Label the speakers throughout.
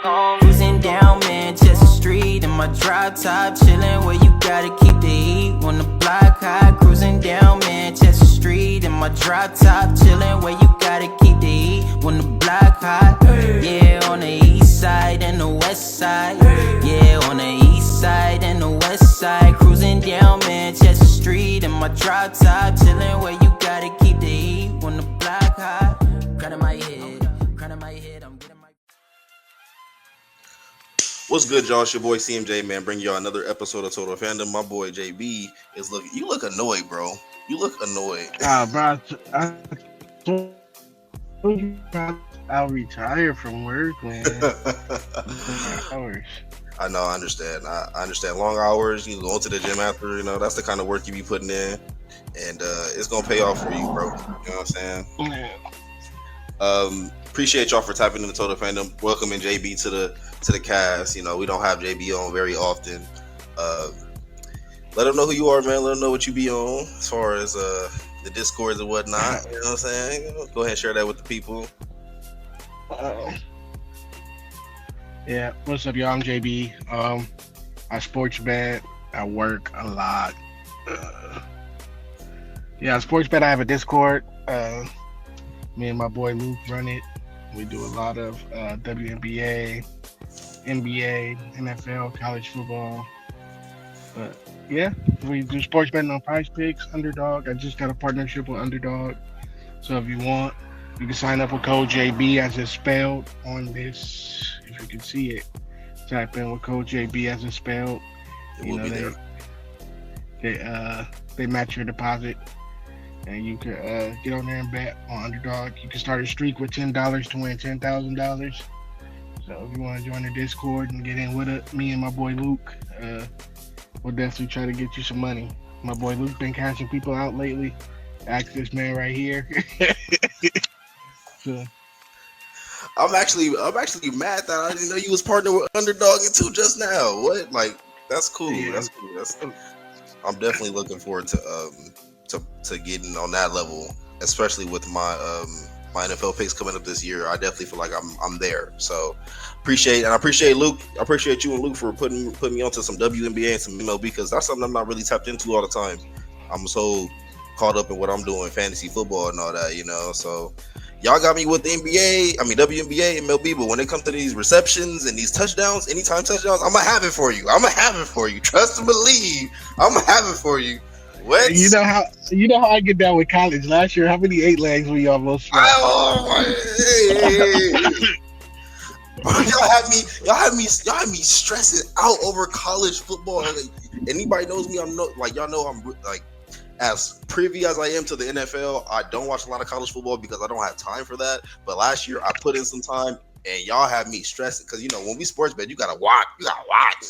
Speaker 1: Cruising down Manchester Street in my drop top, chillin' where you gotta keep the heat when the block hot. Cruising down Manchester Street in my drop top, chillin' where you gotta keep the heat when the block hot. Yeah, on the east side and the west side. Yeah, on the east side and the west side. Cruising down Manchester Street in my drop top, chillin' where you gotta keep the heat when the block hot. Crown in my head, I'm getting my.
Speaker 2: What's good, y'all? It's your boy CMJ, man. Bring y'all another episode of Total Fandom. My boy Jaybee is looking. You look annoyed, bro. You look annoyed.
Speaker 3: Bro, I'll retire from work, man. Hours.
Speaker 2: I know, I understand. I understand long hours. You go to the gym after, you know, that's the kind of work you be putting in. And it's gonna pay off for you, bro. You know what I'm saying?
Speaker 3: Yeah.
Speaker 2: Appreciate y'all for tapping into Total Fandom. Welcoming Jaybee to the cast. You know, we don't have Jaybee on very often. Let them know who you are, man. Let them know what you be on as far as the Discords and whatnot. You know what I'm saying? Go ahead and share that with the people.
Speaker 3: Yeah, what's up, y'all? I'm Jaybee. I sports bet. I work a lot. I sports bet. I have a Discord. Me and my boy Luke run it. We do a lot of WNBA, NBA, NFL, college football. But yeah, we do sports betting on Prize Picks, Underdog. I just got a partnership with Underdog. So if you want, you can sign up with code JB as it's spelled on this. If you can see it, type in with code JB as it's spelled.
Speaker 2: It will be there.
Speaker 3: They match your deposit. And you can get on there and bet on Underdog. You can start a streak with $10 to win $10,000. So if you want to join the Discord and get in with it, me and my boy Luke, we'll definitely try to get you some money. My boy Luke been cashing people out lately. Ask this man right here. So,
Speaker 2: I'm actually mad that I didn't know you was partnered with Underdog until just now. What? Like, that's cool.
Speaker 3: Yeah.
Speaker 2: That's cool. I'm definitely looking forward to getting on that level, especially with my my NFL picks coming up this year. I definitely feel like I'm there. So I appreciate Luke. I appreciate you and Luke for putting me onto some WNBA and some MLB, because that's something I'm not really tapped into all the time. I'm so caught up in what I'm doing, fantasy football and all that, you know. So y'all got me with the WNBA, MLB, but when it comes to these receptions and these touchdowns, anytime touchdowns, I'm gonna have it for you. Trust and believe. I'm gonna have it for you. What?
Speaker 3: You know how I get down with college. Last year, how many 8 legs we almost
Speaker 2: Bro, y'all had me stressing out over college football. Like, anybody knows me, I'm like as privy as I am to the NFL. I don't watch a lot of college football because I don't have time for that. But last year I put in some time, and y'all had me stressing because, you know, when we sports bet, you gotta watch.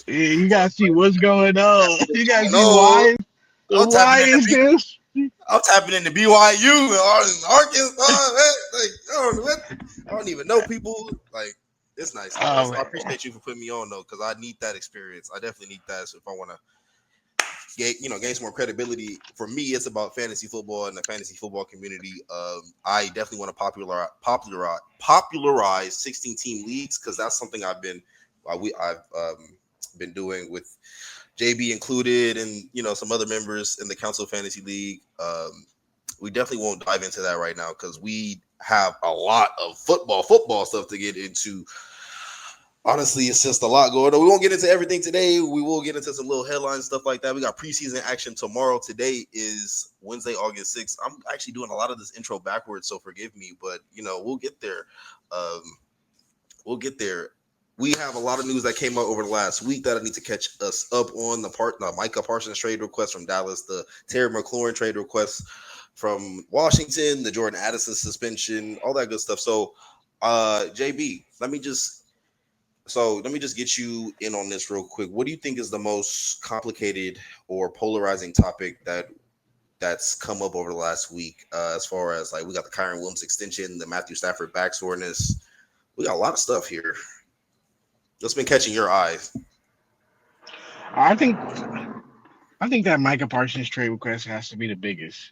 Speaker 3: Yeah, you gotta see what's going on. You gotta see why is this?
Speaker 2: I'm tapping into BYU and Arkansas. I don't even know people. Like, it's nice. So I appreciate you for putting me on, though, because I need that experience. I definitely need that. So if I want to gain some more credibility, for me, it's about fantasy football and the fantasy football community. I definitely want to popularize 16-team leagues, because that's something I've been doing with Jaybee included, and, you know, some other members in the Council Fantasy League. We definitely won't dive into that right now because we have a lot of football stuff to get into. Honestly, it's just a lot going on. We won't get into everything today. We will get into some little headlines, stuff like that. We got preseason action tomorrow. Today is Wednesday, August 6th. I'm actually doing a lot of this intro backwards, so forgive me, but, you know, we'll get there. We have a lot of news that came out over the last week that I need to catch us up on. The Micah Parsons trade request from Dallas, the Terry McLaurin trade request from Washington, the Jordan Addison suspension, all that good stuff. So, JB, let me just get you in on this real quick. What do you think is the most complicated or polarizing topic that's come up over the last week? As far as, like, we got the Kyron Williams extension, the Matthew Stafford back soreness. We got a lot of stuff here. What's been catching your eyes?
Speaker 3: I think that Micah Parsons trade request has to be the biggest.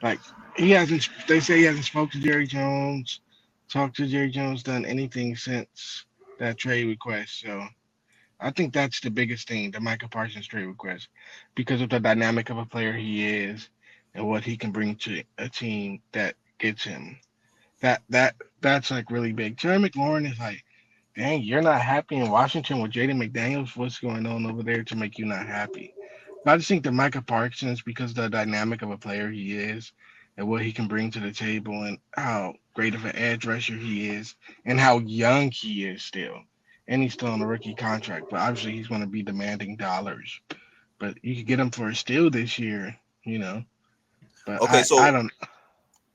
Speaker 3: Like, they say he hasn't spoke to Jerry Jones, talked to Jerry Jones, done anything since that trade request. So I think that's the biggest thing, the Micah Parsons trade request, because of the dynamic of a player he is and what he can bring to a team that gets him. That's like really big. Terry McLaurin is like, dang, you're not happy in Washington with Jaden McDaniels. What's going on over there to make you not happy? But I just think that Micah Parsons, because of the dynamic of a player he is and what he can bring to the table and how great of an edge rusher he is and how young he is still. And he's still on a rookie contract, but obviously he's going to be demanding dollars. But you could get him for a steal this year, you know. But
Speaker 2: Okay,
Speaker 3: I
Speaker 2: so
Speaker 3: don't.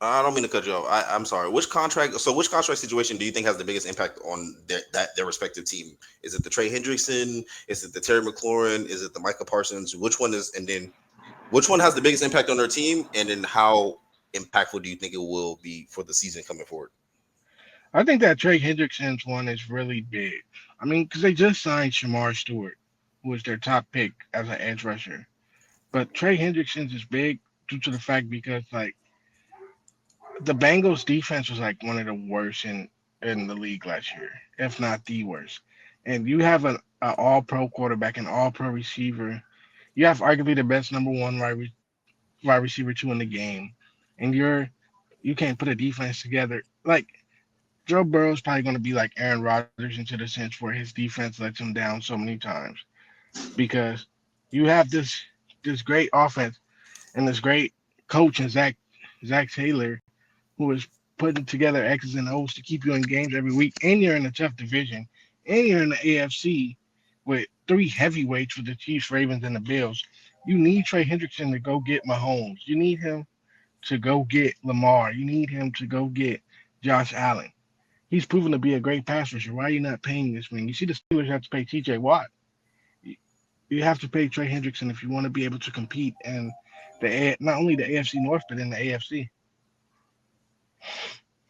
Speaker 2: I don't mean to cut you off. I'm sorry. Which contract? So, which contract situation do you think has the biggest impact on their respective team? Is it the Trey Hendrickson? Is it the Terry McLaurin? Is it the Micah Parsons? Which one is? And then, which one has the biggest impact on their team? And then, how impactful do you think it will be for the season coming forward?
Speaker 3: I think that Trey Hendrickson's one is really big. I mean, because they just signed Shamar Stewart, who was their top pick as an edge rusher. But Trey Hendrickson's is big due to the fact because like the Bengals defense was like one of the worst in the league last year, if not the worst. And you have an all pro quarterback, an all pro receiver. You have arguably the best number one wide receiver two in the game. And you can't put a defense together. Like Joe Burrow's probably going to be like Aaron Rodgers into the sense where his defense lets him down so many times because you have this great offense and this great coach and Zach Taylor who is putting together X's and O's to keep you in games every week, and you're in a tough division, and you're in the AFC with three heavyweights with the Chiefs, Ravens, and the Bills. You need Trey Hendrickson to go get Mahomes. You need him to go get Lamar. You need him to go get Josh Allen. He's proven to be a great pass rusher. Why are you not paying this man? You see, the Steelers have to pay T.J. Watt. You have to pay Trey Hendrickson if you want to be able to compete in not only the AFC North but in the AFC.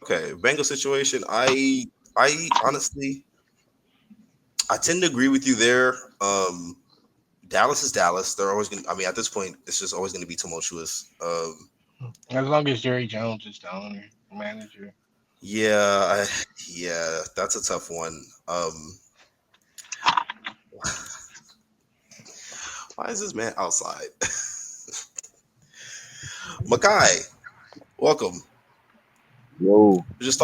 Speaker 2: Okay, Bengal situation. I honestly, I tend to agree with you there. Dallas is Dallas. They're always going to, I mean, at this point, it's just always going to be tumultuous.
Speaker 3: As long as Jerry Jones is the owner, manager.
Speaker 2: Yeah, yeah, that's a tough one. Why is this man outside? Makai, welcome.
Speaker 4: Yo,
Speaker 2: We're just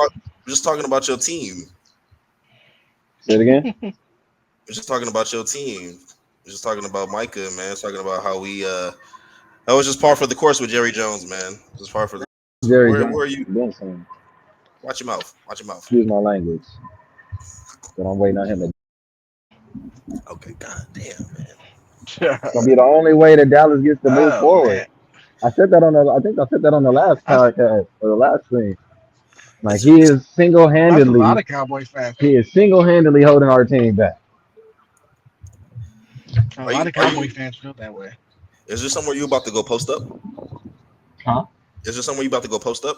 Speaker 2: talking about your team.
Speaker 4: say it again.
Speaker 2: We're just talking about your team. We're just talking about Micah, man. Talking about how we that was just par for the course with Jerry Jones, man. Just par for the
Speaker 4: Jerry
Speaker 2: where are
Speaker 4: Jones
Speaker 2: you?
Speaker 4: been saying,
Speaker 2: Watch your mouth. Watch your mouth.
Speaker 4: excuse my language, but I'm waiting on him to.
Speaker 2: Okay, god damn, man.
Speaker 4: It's gonna be the only way that Dallas gets to move
Speaker 3: Oh
Speaker 4: forward.
Speaker 3: man,
Speaker 4: I said that on the. I think I said that on the last
Speaker 3: that's
Speaker 4: podcast or the last stream. Like
Speaker 2: It's
Speaker 4: he is single
Speaker 3: that's a lot
Speaker 4: handedly,
Speaker 3: of Cowboy fans.
Speaker 4: he is single handedly holding our team back.
Speaker 3: A
Speaker 2: are
Speaker 3: lot
Speaker 2: you
Speaker 3: of
Speaker 2: are
Speaker 3: Cowboy
Speaker 2: you
Speaker 3: fans feel that way.
Speaker 2: is there somewhere you about to go post up?
Speaker 4: Huh?
Speaker 2: Is there somewhere you about to go post up?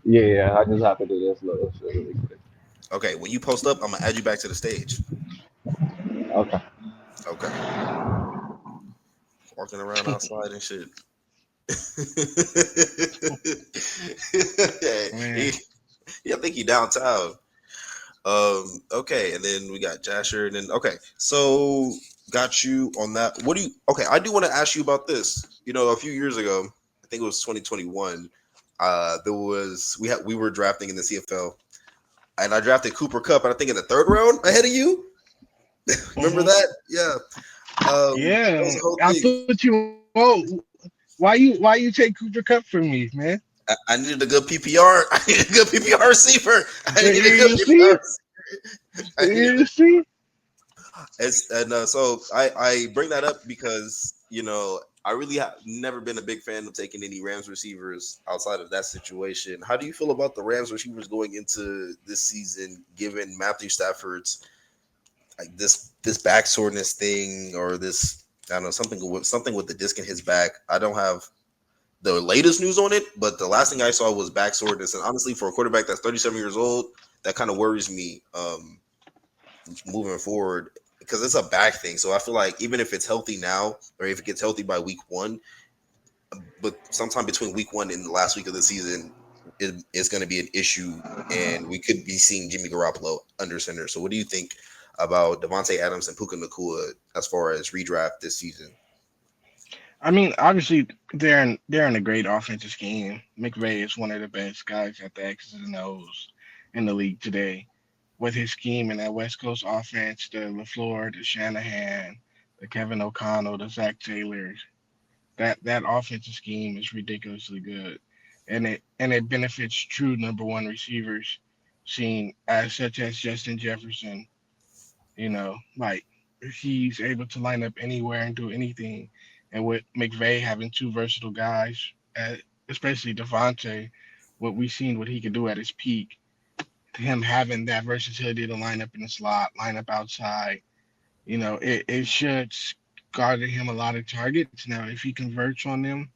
Speaker 4: Yeah, I just have to do this little shit really quick.
Speaker 2: Okay, when you post up, I'm gonna add you back to the stage.
Speaker 4: Okay.
Speaker 2: Okay. Walking around outside and shit. Yeah,
Speaker 3: Man,
Speaker 2: I think he downtown. Okay, and then we got Jasher, and then okay, so got you on that. What do you? Okay, I do want to ask you about this. You know, a few years ago, I think it was 2021. We were drafting in the CFL, and I drafted Cooper Cup, and I think in the third round ahead of you. Remember
Speaker 3: hmm
Speaker 2: that? Yeah. That was
Speaker 3: yeah,
Speaker 2: the whole
Speaker 3: I
Speaker 2: thing.
Speaker 3: put you. Oh, why you take Cooper Cup from me, man?
Speaker 2: I needed a good PPR. I needed a good PPR receiver. I needed a good
Speaker 3: You
Speaker 2: PPR.
Speaker 3: see,
Speaker 2: I needed
Speaker 3: you see.
Speaker 2: so I bring that up because I really have never been a big fan of taking any Rams receivers outside of that situation. How do you feel about the Rams receivers going into this season, given Matthew Stafford's like this back soreness thing or this I don't know something with the disc in his back? I don't have the latest news on it, but the last thing I saw was back soreness, and honestly, for a quarterback that's 37 years old, that kind of worries me. Moving forward because it's a back thing. So I feel like even if it's healthy now or if it gets healthy by week one, but sometime between week one and the last week of the season, is going to be an issue, and we could be seeing Jimmy Garoppolo under center. So, what do you think about Devontae Adams and Puka Nacua as far as redraft this season?
Speaker 3: I mean, obviously they're in a great offensive scheme. McVay is one of the best guys at the X's and O's in the league today. With his scheme and that West Coast offense, the LaFleur, the Shanahan, the Kevin O'Connell, the Zach Taylor, that offensive scheme is ridiculously good, and it benefits true number one receivers, seen as such as Justin Jefferson. Like he's able to line up anywhere and do anything. And with McVay having two versatile guys, especially Devontae, what we've seen what he can do at his peak, him having that versatility to line up in the slot, line up outside, it should garner him a lot of targets. Now, if he converts on them,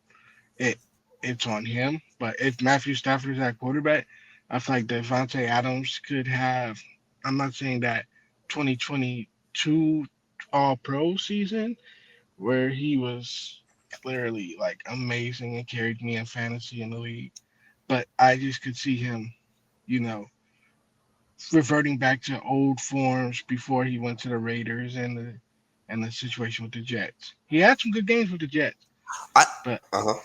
Speaker 3: it it's on him. But if Matthew Stafford is at quarterback, I feel like Devontae Adams could have. I'm not saying that 2022 All Pro season where he was clearly like amazing and carried me in fantasy in the league, but I just could see him, you know, reverting back to old forms before he went to the Raiders and the situation with the Jets. He had some good games with the Jets,
Speaker 2: I
Speaker 3: but
Speaker 2: uh-huh.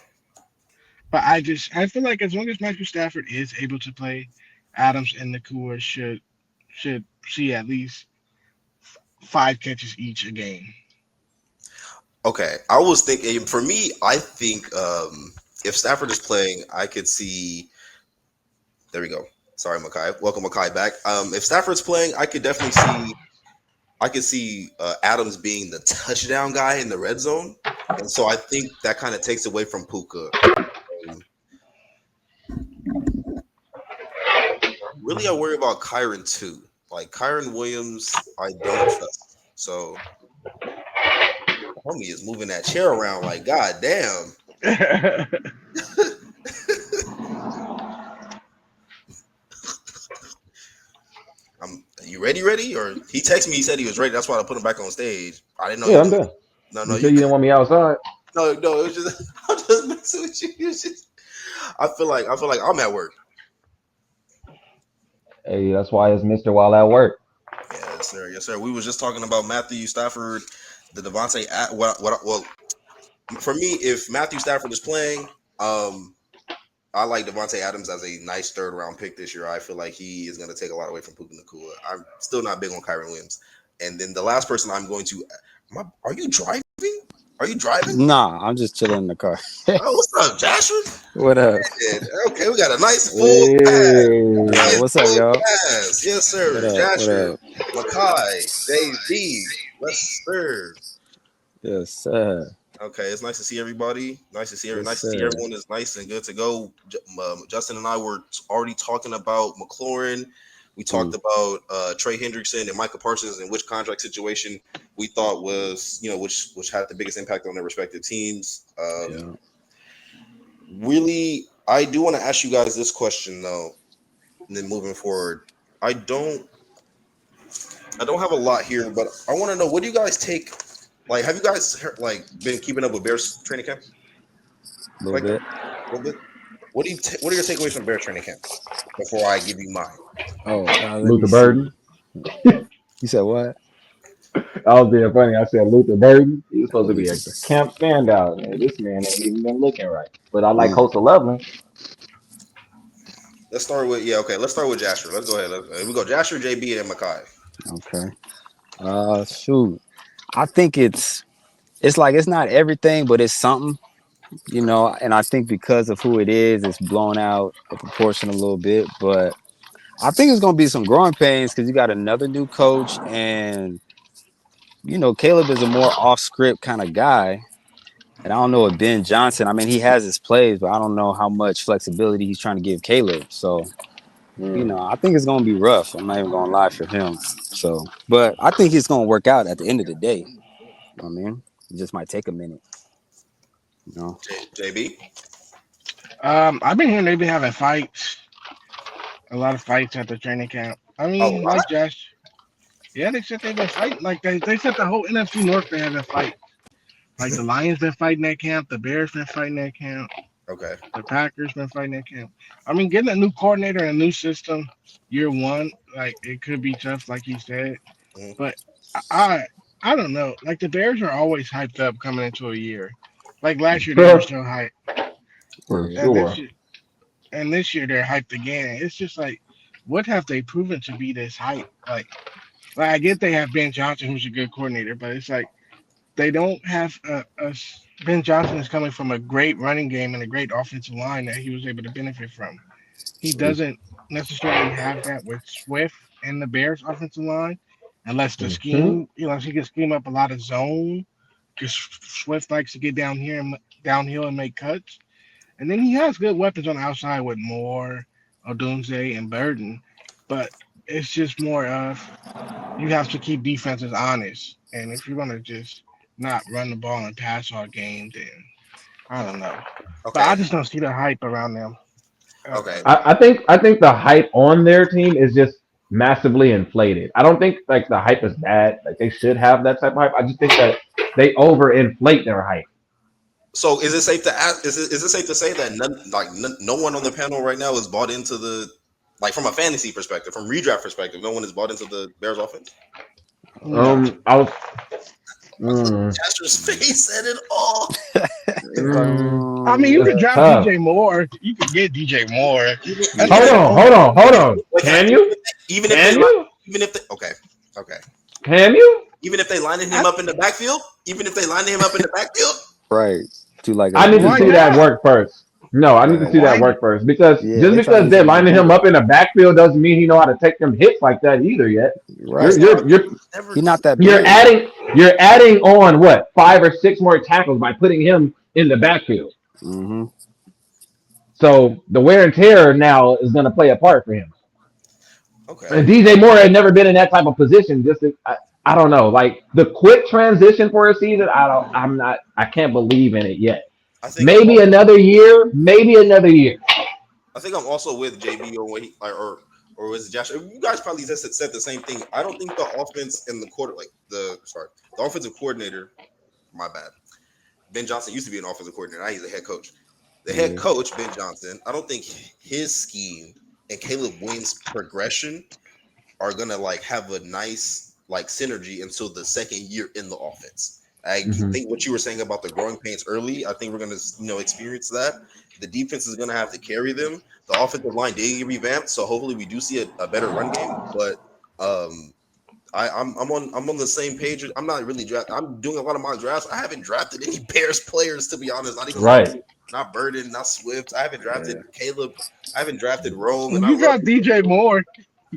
Speaker 3: I feel like as long as Matthew Stafford is able to play, Adams and Nakua should see at least five catches each a game.
Speaker 2: Okay, I was thinking for me. I think if Stafford is playing, I could see. There we go. Sorry, Makai. Welcome, Makai, back. If Stafford's playing, I could definitely see. I could see Adams being the touchdown guy in the red zone, and so I think that kind of takes away from Puka. Really, I worry about Kyron too. Like Kyron Williams, I don't trust. So homie is moving that chair around like god damn. You ready? Or he texted me, he said he was ready. That's why I put him back on stage. I didn't know
Speaker 4: Yeah, I'm done.
Speaker 2: No,
Speaker 4: You said you didn't want me outside.
Speaker 2: no, it was just I'm just messing with you. It's just, I feel like I'm at work.
Speaker 4: Hey, that's why it's Mr. While at work.
Speaker 2: Yes, sir. We was just talking about Matthew Stafford, the Devontae. Well, for me, if Matthew Stafford is playing, I like Devontae Adams as a nice third round pick this year. I feel like he is going to take a lot away from Puka Nacua. I'm still not big on Kyron Williams. And then the last person I'm going to, are you driving? Are you driving?
Speaker 5: Nah, I'm just chilling in the car.
Speaker 2: Oh, what's up, Joshua?
Speaker 5: What up?
Speaker 2: Okay, we got a nice full pass. Nice
Speaker 5: What's up,
Speaker 2: full
Speaker 5: y'all?
Speaker 2: pass. Yes, sir.
Speaker 5: What up?
Speaker 2: Joshua,
Speaker 5: What up?
Speaker 2: Makai, Jaybee. Yes, sir.
Speaker 5: Yes, sir.
Speaker 2: Okay, it's nice to see everybody. Nice to see
Speaker 5: Yes,
Speaker 2: see
Speaker 5: sir.
Speaker 2: everyone is nice and good to go. Justin and I were already talking about McLaurin. We talked about Trey Hendrickson and Micah Parsons and which contract situation we thought was, which had the biggest impact on their respective teams.
Speaker 5: Yeah.
Speaker 2: Really, I do want to ask you guys this question though, and then moving forward. I don't have a lot here, but I want to know, what do you guys take? Like, have you guys been keeping up with Bears training camp?
Speaker 5: A little bit.
Speaker 2: A little bit. What are your takeaways from Bears training camp? Before I give you mine.
Speaker 5: Oh, let me
Speaker 4: Luther
Speaker 5: see.
Speaker 4: Burden.
Speaker 5: You said what?
Speaker 4: I was being funny. I said Luther Burden. He was supposed to be a camp standout. Man, this man ain't even been looking right. But I like Coastal Loveland.
Speaker 2: Let's start with Let's start with Jasher. Let's go ahead. We go Jasher, JB, and Makai.
Speaker 5: Okay. Shoot. I think it's like it's not everything, but it's something, and I think because of who it is, it's blown out of proportion a little bit. But I think it's gonna be some growing pains because you got another new coach, and Caleb is a more off script kind of guy. And I don't know if Ben Johnson, I mean, he has his plays, but I don't know how much flexibility he's trying to give Caleb. So, I think it's going to be rough. I'm not even going to lie for him. So, but I think it's going to work out at the end of the day. You know what I mean? It just might take a minute.
Speaker 2: JB?
Speaker 3: I've been hearing they've been having fights, a lot of fights at the training camp. I mean, like Josh, yeah, they said they've been fighting. Like they said the whole NFC North been having fights. Like the Lions been fighting that camp, the Bears been fighting that camp.
Speaker 2: Okay.
Speaker 3: The Packers been fighting that camp. I mean, getting a new coordinator and a new system year one, like it could be tough, like you said.
Speaker 2: Mhm.
Speaker 3: But I I don't know. Like the Bears are always hyped up coming into a year. Like last year they were still hyped,
Speaker 4: For
Speaker 5: Yeah.
Speaker 3: and
Speaker 4: sure.
Speaker 3: this year they're hyped again. It's just like, what have they proven to be this hype? Like I get they have Ben Johnson, who's a good coordinator, but it's like they don't have Ben Johnson is coming from a great running game and a great offensive line that he was able to benefit from. He doesn't necessarily have that with Swift and the Bears offensive line, unless the
Speaker 4: Mhm.
Speaker 3: scheme, he can scheme up a lot of zone. Because Swift likes to get downhill and make cuts, and then he has good weapons on the outside with Moore, Odunze, and Burden, but it's just more of you have to keep defenses honest, and if you're gonna just not run the ball and pass all game, then I don't know. But I
Speaker 2: Okay.
Speaker 3: just don't see the hype around them.
Speaker 2: Okay.
Speaker 4: I think the hype on their team is just massively inflated. I don't think like the hype is bad. Like they should have that type of hype. I just think that they overinflate their hype.
Speaker 2: So is it safe to ask? Is it safe to say that no one on the panel right now is bought into the from a fantasy perspective, from redraft perspective, no one is bought into the Bears offense?
Speaker 3: No,
Speaker 4: I was mm,
Speaker 2: Jasper's face said it all.
Speaker 3: I mean you
Speaker 4: it's
Speaker 3: could draft
Speaker 4: tough.
Speaker 3: DJ Moore. You could get DJ Moore.
Speaker 2: Even
Speaker 3: That's
Speaker 2: even
Speaker 4: Hold
Speaker 2: if
Speaker 3: the
Speaker 4: on,
Speaker 3: only.
Speaker 4: hold on.
Speaker 2: wait,
Speaker 4: Can you?
Speaker 2: even if they
Speaker 4: Can you?
Speaker 2: even if they okay
Speaker 4: Can you?
Speaker 2: even if they lining him
Speaker 3: I,
Speaker 2: up in the backfield, even if they lining him up in the backfield.
Speaker 5: Right. Do like
Speaker 4: I
Speaker 5: a
Speaker 4: need to
Speaker 3: why
Speaker 4: see
Speaker 5: nickel.
Speaker 4: that
Speaker 3: not?
Speaker 4: work first. No, I need to
Speaker 5: Right.
Speaker 4: see that
Speaker 3: Why?
Speaker 4: work first because
Speaker 5: Yeah,
Speaker 4: just
Speaker 5: they trying to
Speaker 4: because
Speaker 5: use
Speaker 4: they're
Speaker 5: him as a
Speaker 4: lining him
Speaker 5: beast.
Speaker 4: up in the backfield doesn't mean he know how to take them hits like that either yet.
Speaker 2: That's
Speaker 5: Right.
Speaker 2: not what
Speaker 4: You're
Speaker 2: I've never.
Speaker 5: He not that
Speaker 4: you're
Speaker 5: big.
Speaker 4: adding you're adding on what 5 or 6 more tackles by putting him in the backfield.
Speaker 5: Mm-hmm.
Speaker 4: So the wear and tear now is going to play a part for him.
Speaker 2: Okay.
Speaker 4: And DJ Moore had never been in that type of position. I don't know, like the quick transition for a season. I can't believe in it yet.
Speaker 2: I think I'm
Speaker 4: Maybe another year. Maybe another year.
Speaker 2: I think I'm also with JB on what he or was it Josh? You guys probably just said the same thing. I don't think the offense and the offensive coordinator. My bad. Ben Johnson used to be an offensive coordinator. Now he's a head coach. The head
Speaker 5: Yeah.
Speaker 2: coach Ben Johnson. I don't think his scheme and Caleb Williams' progression are gonna have a nice synergy until the second year in the offense. I
Speaker 4: Mm-hmm.
Speaker 2: think what you were saying about the growing pains early, I think we're gonna experience that. The defense is gonna have to carry them. The offensive line did get revamped, so hopefully we do see a better run game. But I'm on the same page. I'm not really draft. I'm doing a lot of mock drafts. I haven't drafted any Bears players to be honest. Not even
Speaker 4: Right.
Speaker 2: not Burden, not Swift. I haven't drafted
Speaker 5: Yeah.
Speaker 2: Caleb. I haven't drafted Rome, and I
Speaker 3: You
Speaker 2: love
Speaker 3: got DJ Moore.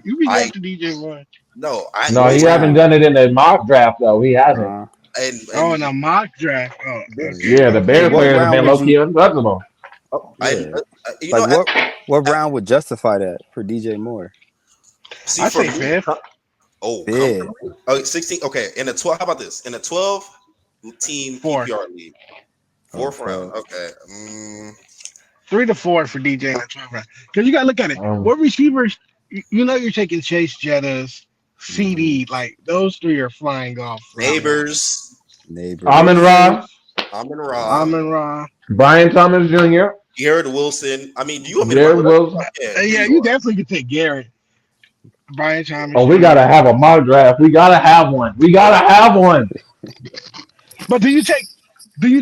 Speaker 3: You be
Speaker 2: I
Speaker 3: drafting DJ Moore.
Speaker 2: no I
Speaker 4: No, he
Speaker 2: wait
Speaker 4: haven't done it in the mock draft though. He hasn't.
Speaker 5: Uh,
Speaker 3: Oh, in
Speaker 2: and
Speaker 3: a mock draft. Oh,
Speaker 2: Ben,
Speaker 3: okay,
Speaker 4: Yeah, the
Speaker 5: hey,
Speaker 4: Bear
Speaker 3: okay.
Speaker 5: what
Speaker 4: players have
Speaker 5: round
Speaker 4: been
Speaker 5: would
Speaker 4: low key
Speaker 5: you?
Speaker 4: untouchable.
Speaker 2: I
Speaker 5: Yeah.
Speaker 2: you
Speaker 5: Like
Speaker 2: know
Speaker 5: what round would justify that for DJ Moore?
Speaker 2: see
Speaker 3: I'd
Speaker 2: for
Speaker 3: say
Speaker 2: me.
Speaker 3: fifth.
Speaker 2: Oh,
Speaker 5: Yeah.
Speaker 2: comfortably. Oh, 16. Okay, in a 12. How about this? In a 12 team
Speaker 3: Fourth.
Speaker 2: PPR league,
Speaker 5: Oh,
Speaker 2: fourth round.
Speaker 5: 12.
Speaker 2: Okay.
Speaker 3: 3 to 4 for DJ in the 12 round. Because you got to look at it.
Speaker 4: Um,
Speaker 3: What receivers, you know, you're taking Chase Jettas,
Speaker 5: Mm-hmm.
Speaker 3: CD, like those three are flying off round one.
Speaker 2: Neighbors,
Speaker 5: Neighbors.
Speaker 4: Amon Ra,
Speaker 3: Neighbors,
Speaker 2: Amon Ra,
Speaker 3: Amon Ra.
Speaker 4: Brian Thomas Jr.,
Speaker 2: Garrett Wilson. I mean, do you want me to run
Speaker 4: Jared
Speaker 2: with that?
Speaker 4: Wilson.
Speaker 2: Yeah,
Speaker 3: Yeah,
Speaker 2: you
Speaker 3: you
Speaker 2: are.
Speaker 3: definitely could take Garrett. Brian
Speaker 4: Oh,
Speaker 3: Thomas
Speaker 4: we gotta
Speaker 3: Jr.
Speaker 4: have a mock draft. We gotta have one. We gotta have one.
Speaker 3: But do you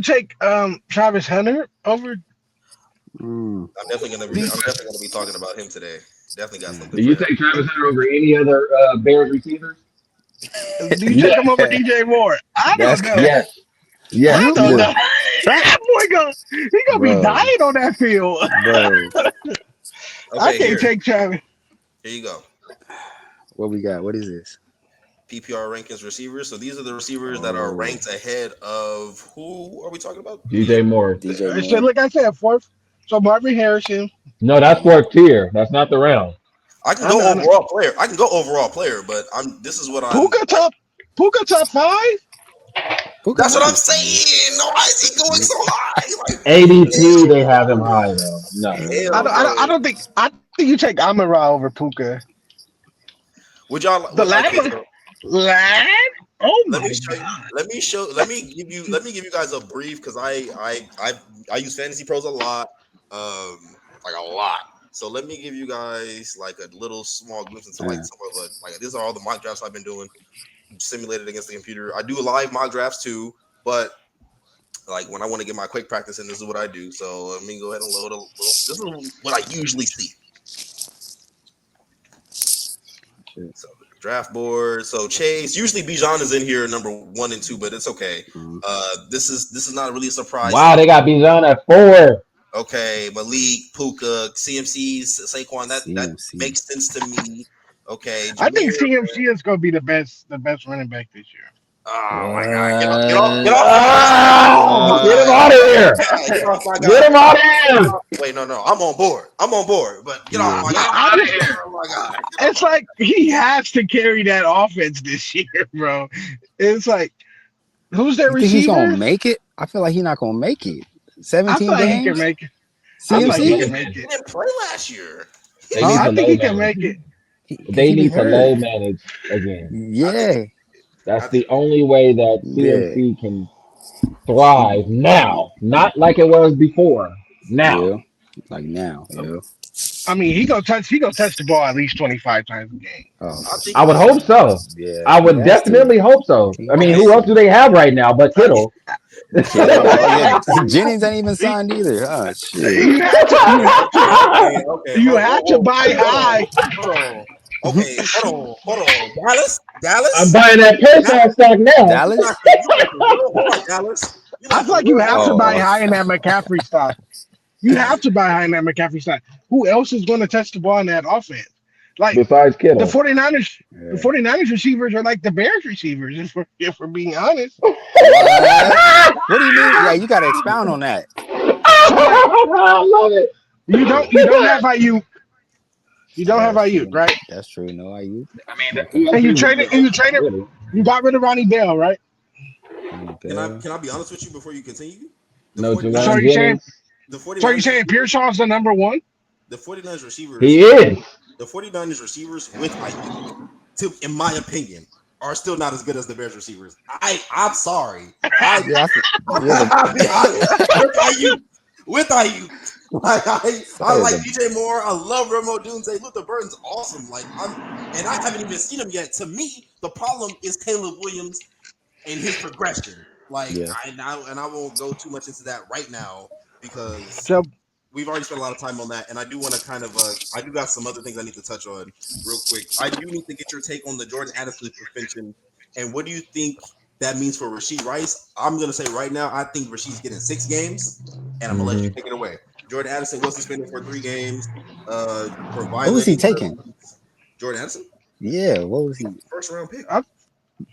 Speaker 3: take Travis Hunter over
Speaker 5: Mm.
Speaker 2: I'm definitely gonna be talking about him today. Definitely got something
Speaker 4: Do
Speaker 2: for
Speaker 4: you
Speaker 2: him.
Speaker 4: take Travis Hunter over any other Bears receivers?
Speaker 3: do you take
Speaker 4: Yes.
Speaker 3: him over DJ Moore? I
Speaker 5: That's
Speaker 3: don't know.
Speaker 4: Yes. Yes.
Speaker 3: I
Speaker 5: you
Speaker 3: don't
Speaker 5: would,
Speaker 3: know.
Speaker 5: Tra-
Speaker 3: That boy he gonna be
Speaker 5: bro,
Speaker 3: dying on that field.
Speaker 5: bro.
Speaker 3: I
Speaker 2: Okay,
Speaker 3: can't take Travis.
Speaker 2: here you go.
Speaker 5: What we got? What is this?
Speaker 2: PPR rankings receivers. So these are the receivers that are
Speaker 5: Oh,
Speaker 2: ranked ahead of who are we talking about?
Speaker 4: DJ Moore.
Speaker 5: DJ
Speaker 3: So
Speaker 5: Moore.
Speaker 3: like I said, fourth. So Marvin Harrison.
Speaker 4: No, that's fourth tier. That's not the round.
Speaker 2: I can
Speaker 3: I
Speaker 2: go
Speaker 3: know,
Speaker 2: overall player. I can go overall player, but this is what I'm.
Speaker 3: Puka top 5.
Speaker 5: Who
Speaker 2: That's
Speaker 5: got
Speaker 2: what I'm
Speaker 5: him?
Speaker 2: saying. No, why is he going so high?
Speaker 4: ADP, they have him high though. No.
Speaker 3: I
Speaker 2: Hell
Speaker 3: don't. I don't. I
Speaker 2: no.
Speaker 3: don't think. I think you take Amon Ra over Puka.
Speaker 2: Would y'all?
Speaker 3: The
Speaker 2: Okay,
Speaker 3: lad.
Speaker 2: so
Speaker 3: Lad. Oh
Speaker 2: let me
Speaker 3: my
Speaker 2: show you.
Speaker 3: god.
Speaker 2: Let me give you guys a brief because I use Fantasy Pros a lot. like a lot. So let me give you guys like a little small glimpse into like some of the like these are all the mock drafts I've been doing, simulated against the computer. I do live mock drafts too, but like when I want to get my quick practice in, this is what I do. So let me go ahead and load a little. This is what I usually see. So draft board. So Chase. Usually Bijan is in here number 1 and 2, but it's okay. This is not really a surprise.
Speaker 4: Wow, they got Bijan at 4.
Speaker 2: Okay, Malik, Puka, CMC's, Saquon. That makes sense to me. Okay,
Speaker 3: I think CMC is going to be the best running back this year.
Speaker 2: Oh my God! Get
Speaker 4: him out of here! Get him out of here!
Speaker 2: Wait, no, I'm on board. But get off my God! Oh my God!
Speaker 3: It's like he has to carry that offense this year, bro. It's like who's their receiver?
Speaker 5: He's gonna make it. I feel like he's not gonna make it. 17 games.
Speaker 3: He can make it.
Speaker 5: CMC
Speaker 3: he can make it.
Speaker 2: He didn't play last year.
Speaker 3: I think he can make it.
Speaker 4: They need to low manage again.
Speaker 5: Yeah.
Speaker 4: That's the only way that CMC can thrive now. Not like it was before. Now.
Speaker 5: Yeah. Like now. Yeah.
Speaker 3: I mean, he gonna touch the ball at least 25 times a game.
Speaker 5: Oh.
Speaker 4: I would hope so.
Speaker 5: Yeah.
Speaker 4: I would definitely hope so. I mean, who else do they have right now but Kittle?
Speaker 5: Jennings ain't even signed either. Oh, shit.
Speaker 3: You have to buy high.
Speaker 2: Okay, hold on. Dallas.
Speaker 4: I'm buying that Parsons stock now.
Speaker 5: Dallas.
Speaker 2: Dallas.
Speaker 3: I feel like you have to buy high in that McCaffrey stock. You have to buy high in that McCaffrey stock. Who else is going to touch the ball in that offense? Like
Speaker 4: besides Kittle,
Speaker 3: the 49ers receivers are like the Bears receivers. If we're being honest.
Speaker 5: What do you mean? Yeah, you got to expound on that.
Speaker 4: I love it.
Speaker 3: You don't have IU. You don't have IU, right?
Speaker 5: That's true. No IU.
Speaker 4: I mean,
Speaker 3: and you traded. You got rid of Ronnie Bell, right?
Speaker 2: Can I be honest with you before you continue?
Speaker 4: So
Speaker 3: you're saying Pearsall's the number one?
Speaker 2: The 49ers receivers.
Speaker 4: He is.
Speaker 2: The 49ers receivers with IU, in my opinion, are still not as good as the Bears receivers. I'm sorry. With IU. Like I like DJ Moore. I love Remo Dunze. Luther Burton's awesome. Like I haven't even seen him yet. To me, the problem is Caleb Williams and his progression. Like I won't go too much into that right now because we've already spent a lot of time on that, and I do want to kind of I do got some other things I need to touch on real quick. I do need to get your take on the Jordan Addison suspension, and what do you think that means for Rashee Rice? I'm gonna say right now, I think Rashee's getting 6 games, and I'm gonna let you take it away. Jordan Addison was suspended for 3 games. For violating.
Speaker 5: What was he taking?
Speaker 2: Jordan Addison?
Speaker 5: Yeah, what was he?
Speaker 2: First round pick.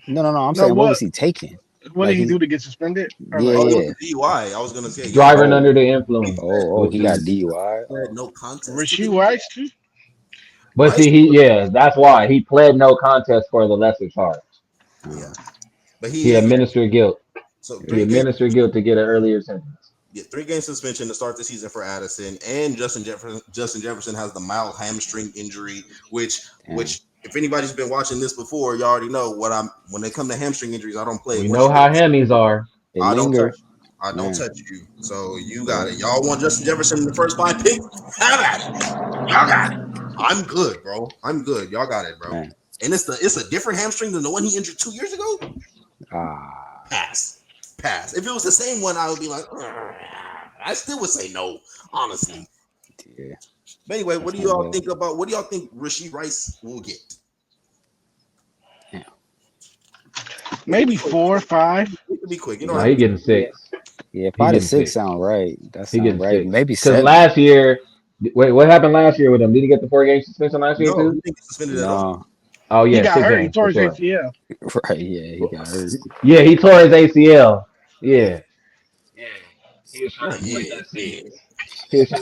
Speaker 5: No. I'm saying, what was he taking?
Speaker 3: What did he do to get suspended?
Speaker 2: DUI. I was gonna say
Speaker 4: driving under the influence.
Speaker 5: Oh, he got DUI.
Speaker 2: No contest.
Speaker 3: Rashee Rice too.
Speaker 4: But see, that's why he pled no contest for the lesser charge.
Speaker 2: Yeah, but he
Speaker 4: administered guilt.
Speaker 2: So
Speaker 4: he administered guilt to get an earlier sentence.
Speaker 2: Yeah, 3-game suspension to start the season for Addison, and Justin Jefferson has the mild hamstring injury, which if anybody's been watching this before, you already know when they come to hamstring injuries, I don't play.
Speaker 4: You know how hammies are.
Speaker 2: I don't touch you. So you got it. Y'all want Justin Jefferson in the first 5 picks? Have at it. Y'all got it. I'm good, bro. I'm good. Y'all got it, bro. Man. And it's a different hamstring than the one he injured 2 years ago. Pass. If it was the same one, I would be like, I still would say no, honestly.
Speaker 5: Yeah.
Speaker 2: But anyway, what do y'all think Rashee Rice will get?
Speaker 5: Yeah.
Speaker 3: Maybe 4 or 5.
Speaker 2: It could be quick. You
Speaker 4: know, he getting 6.
Speaker 5: Yeah, probably 6 sound right. That sounds right. 6. Maybe 7.
Speaker 4: Because last year, what happened last year with him? Did he get the 4-game suspension last year too?
Speaker 2: He didn't get suspended at all.
Speaker 4: Oh yeah,
Speaker 3: he got hurt. He tore his ACL.
Speaker 5: Right? Yeah, he got hurt.
Speaker 4: Yeah, he tore his ACL. Yeah. He was trying to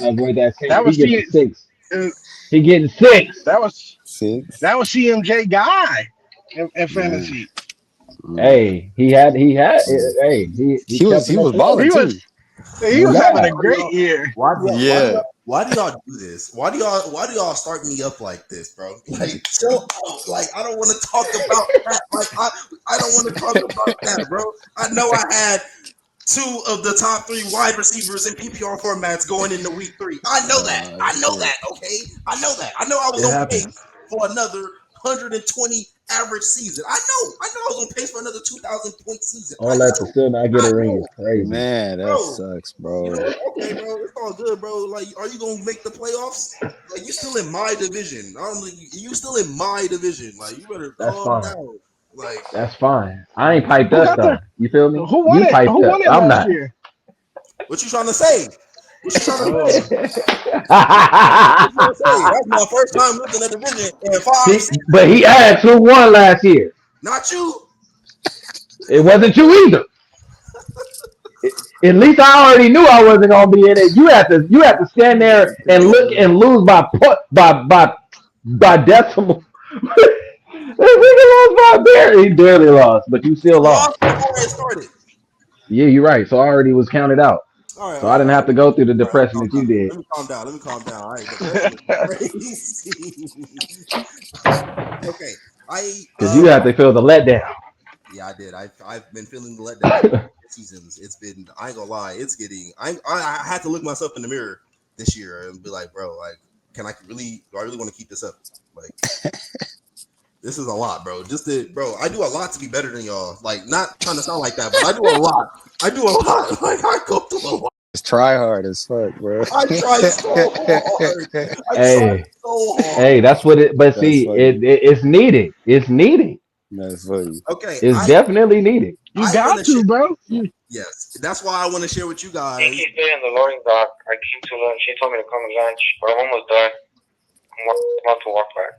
Speaker 4: avoid that.
Speaker 3: That was
Speaker 4: he getting 6. He getting 6.
Speaker 3: That was
Speaker 5: 6.
Speaker 3: That was CMJ guy in fantasy.
Speaker 4: Hey, he was
Speaker 5: balling too.
Speaker 3: He was having a great year.
Speaker 2: Why do y'all do this? Why do y'all start me up like this, bro? Like, I don't want to talk about that. Like, I don't want to talk about that, bro. I know I had 2 of the top 3 wide receivers in PPR formats going into week 3. I know that. I know that. Okay, I know that. I know I was
Speaker 4: It
Speaker 2: on
Speaker 4: happens.
Speaker 2: pace for another 120 average season. I know I was on pace for another 2,000 point season.
Speaker 4: All that to still not get
Speaker 2: I
Speaker 4: a ring
Speaker 2: know.
Speaker 4: is crazy.
Speaker 5: Man, that
Speaker 2: Bro,
Speaker 5: sucks,
Speaker 2: You
Speaker 5: bro.
Speaker 2: know, okay, bro, it's all good, bro. Like, are you gonna make the playoffs? Like, you still in my division. You still in my division. Like, you better
Speaker 4: That's
Speaker 2: calm
Speaker 4: fine.
Speaker 2: down. Like,
Speaker 4: That's fine. I ain't piped
Speaker 3: Who
Speaker 4: up
Speaker 3: got
Speaker 4: though.
Speaker 3: there?
Speaker 4: You feel me?
Speaker 3: Who won
Speaker 4: You
Speaker 3: it?
Speaker 4: piped
Speaker 3: Who
Speaker 4: up.
Speaker 3: won it
Speaker 4: I'm
Speaker 3: last
Speaker 4: not.
Speaker 3: year?
Speaker 2: what you trying to say? What you trying to
Speaker 3: Oh,
Speaker 2: say? What you trying to say? That's my first time looking at the division in 5 seasons.
Speaker 4: But he asked who won last year.
Speaker 2: Not you.
Speaker 4: It wasn't you either. At least I already knew I wasn't gonna be in it. You have to stand there and look and lose by decimal. This nigga lost by barely. He barely lost, but you still
Speaker 2: I
Speaker 4: lost.
Speaker 2: lost before it started.
Speaker 4: Yeah, you're right. So I already was counted out.
Speaker 2: All right,
Speaker 4: So I didn't have to go through the depression
Speaker 2: calm
Speaker 4: that you
Speaker 2: down.
Speaker 4: did.
Speaker 2: Let me calm down. Let me calm down. All right, depression is crazy. Okay,
Speaker 4: Because you have to feel the letdown.
Speaker 2: Yeah, I did. I've been feeling the letdown seasons. It's been. I ain't gonna lie. It's getting. I had to look myself in the mirror this year and be like, bro, like, can I really? Do I really want to keep this up? Like, this is a lot, bro. Bro. I do a lot to be better than y'all. Like, not trying to sound like that, but I do a lot. I do a lot. Like, I go through a lot.
Speaker 5: Just try hard as fuck, bro.
Speaker 2: I try so hard. I try
Speaker 4: Hey,
Speaker 2: so
Speaker 4: hey,
Speaker 2: hard.
Speaker 4: that's what it. But
Speaker 5: That's
Speaker 4: see,
Speaker 5: funny.
Speaker 4: it's needed. It's needed.
Speaker 5: That's funny.
Speaker 2: Okay,
Speaker 4: It's definitely needed.
Speaker 3: you
Speaker 2: I want
Speaker 3: got to, bro.
Speaker 2: Yes, that's why I want to share with you guys.
Speaker 6: He keeps saying the loading dock. I came to lunch. She told me to come to lunch, but I'm almost done. I'm about to walk back.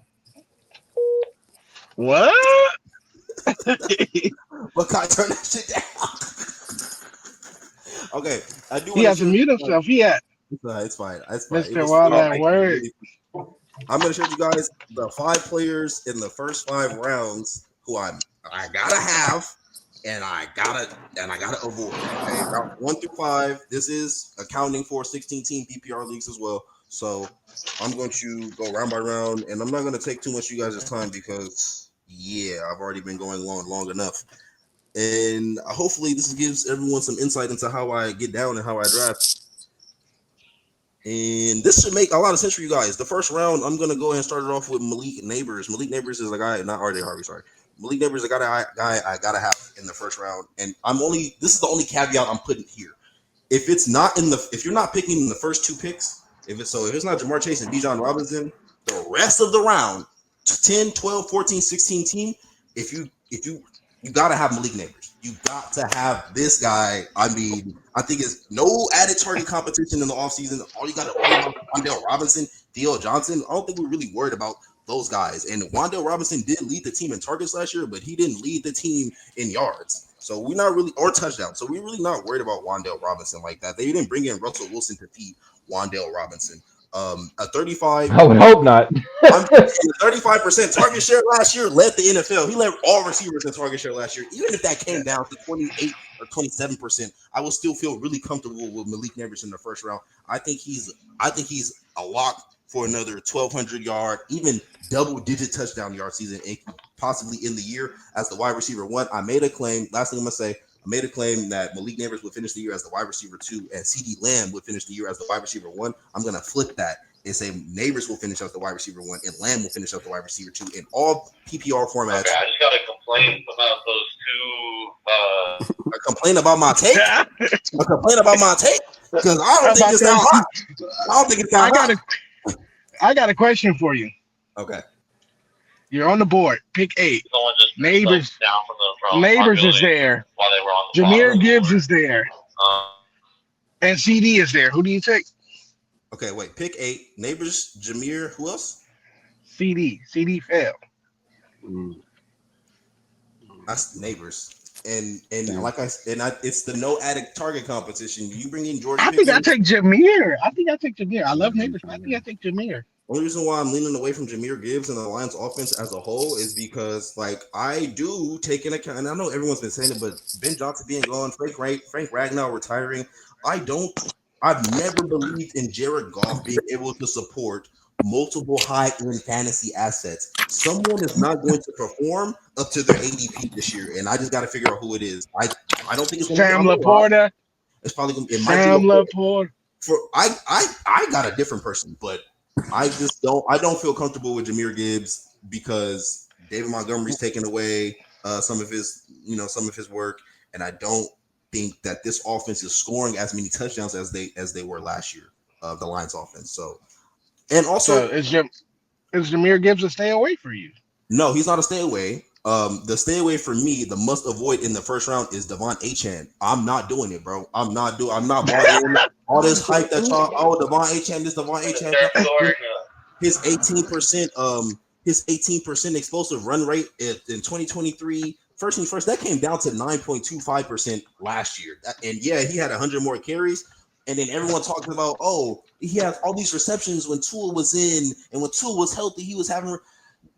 Speaker 3: What?
Speaker 2: But can I turn that shit down? Okay, I do.
Speaker 3: He has to mute himself. He had
Speaker 2: It's fine. It's fine.
Speaker 3: Mr. Wild at work.
Speaker 2: I'm gonna show you guys the 5 players in the first 5 rounds who I gotta have and I gotta avoid. Okay, round 1 through 5. This is accounting for 16-team PPR leagues as well. So I'm going to go round by round, and I'm not gonna take too much of you guys' time because I've already been going long enough. And hopefully this gives everyone some insight into how I get down and how I draft. And this should make a lot of sense for you guys. The first round, I'm going to go ahead and start it off with Malik Neighbors. Malik Neighbors is a guy, not RJ Harvey, sorry. Malik Neighbors is a guy I got to have in the first round. And this is the only caveat I'm putting here. If you're not picking in the first 2 picks, if it's not Jamar Chase and Bijan Robinson, the rest of the round, 10, 12, 14, 16 team, if you got to have Malik Neighbors. You got to have this guy. I mean, I think it's no added target competition in the offseason. All you got to worry about is Wan'Dale Robinson, D.L. Johnson. I don't think we're really worried about those guys. And Wan'Dale Robinson did lead the team in targets last year, but he didn't lead the team in yards. So we're not really, or touchdowns. So we're really not worried about Wan'Dale Robinson like that. They didn't bring in Russell Wilson to feed Wan'Dale Robinson. A 35.
Speaker 4: I would hope not.
Speaker 2: 35% target share last year led the NFL. He led all receivers in target share last year. Even if that came down to 28 or 27%, I would still feel really comfortable with Malik Neighbors in the first round. I think he's a lock for another 1,200 yard, even double-digit touchdown yard season, and possibly in the year as the wide receiver 1. I made a claim. Last thing I'm gonna say. I made a claim that Malik Neighbors would finish the year as the wide receiver 2 and CeeDee Lamb would finish the year as the wide receiver 1. I'm going to flip that and say Neighbors will finish as the wide receiver 1 and Lamb will finish as the wide receiver 2 in all PPR formats.
Speaker 6: Okay, I just got to complain about those 2.
Speaker 2: A complaint about my take? A complaint about my take? Because I don't think it's that hot. I don't think it's that hot.
Speaker 3: I got a question for you.
Speaker 2: Okay.
Speaker 3: You're on the board. Pick 8. Neighbors. Neighbors is there.
Speaker 6: While they were on the
Speaker 3: Jameer Gibbs is there. And CD is there. Who do you take?
Speaker 2: Okay, wait. Pick 8. Neighbors, Jameer. Who else?
Speaker 3: CD. CD fell.
Speaker 2: That's Neighbors. And like I said, it's the no added target competition. You bring in George.
Speaker 3: I think I take Jameer. I love Neighbors. I think I take Jameer.
Speaker 2: Only reason why I'm leaning away from Jameer Gibbs and the Lions offense as a whole is because, like, I do take into account, and I know everyone's been saying it, but Ben Johnson being gone, Frank Ragnow retiring, I've never believed in Jared Goff being able to support multiple high-end fantasy assets. Someone is not going to perform up to their ADP this year, and I just got to figure out who it is. I I don't think it's going to be
Speaker 3: Sam
Speaker 2: Amon-Ra.
Speaker 3: Laporta.
Speaker 2: It's probably going to. It might
Speaker 3: Sam
Speaker 2: be
Speaker 3: Laporta.
Speaker 2: for I got a different person, but I don't feel comfortable with Jahmyr Gibbs because David Montgomery's taken away some of his work, and I don't think that this offense is scoring as many touchdowns as they were last year, the Lions offense. So, and also,
Speaker 3: So is Jahmyr Gibbs a stay away for you?
Speaker 2: no, he's not a stay away. The stay away for me, the must avoid in the first round is Devon Achane. I'm not doing it, bro. I'm not bought in. All this hype that y'all, Devon Achane, his 18% explosive run rate in 2023. First thing first, that came down to 9.25% last year. And yeah, he had 100 more carries. And then everyone talking about, oh, he has all these receptions when Tua was in, and when Tua was healthy, he was having.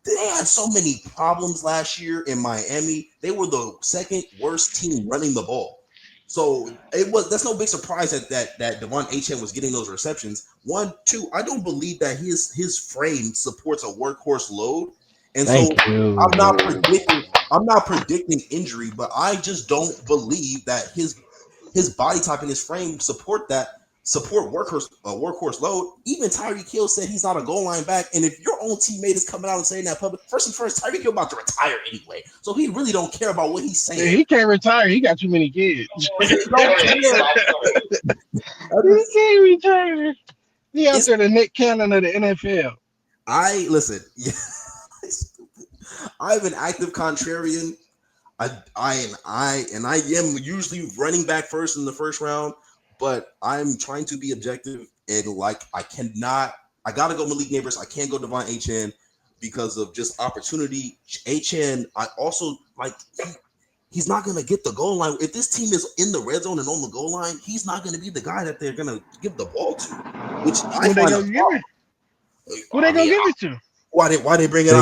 Speaker 2: They had so many problems last year in Miami. They were the second worst team running the ball. So that's no big surprise that Devon Achane was getting those receptions. 1, 2, I don't believe that his frame supports a workhorse load. And
Speaker 4: Thank
Speaker 2: so
Speaker 4: you.
Speaker 2: I'm not predicting injury, but I just don't believe that his body type and his frame support workhorse load. Even Tyreek Hill said he's not a goal line back. And if your own teammate is coming out and saying that public, first, Tyreek Hill about to retire anyway. So he really don't care about what he's saying.
Speaker 3: He can't retire. He got too many kids.
Speaker 2: He don't care.
Speaker 3: He can't retire. He out there the Nick Cannon of the NFL.
Speaker 2: Listen. I'm an active contrarian. I am usually running back first in the first round, but I'm trying to be objective and I gotta go Malik Neighbors. I can't go Devon Achane because of just opportunity. Achane, I also he's not gonna get the goal line. If this team is in the red zone and on the goal line, he's not gonna be the guy that they're gonna give the ball to. Which
Speaker 3: Who they gonna give it? Who they gonna give it to?
Speaker 2: Why they bring it?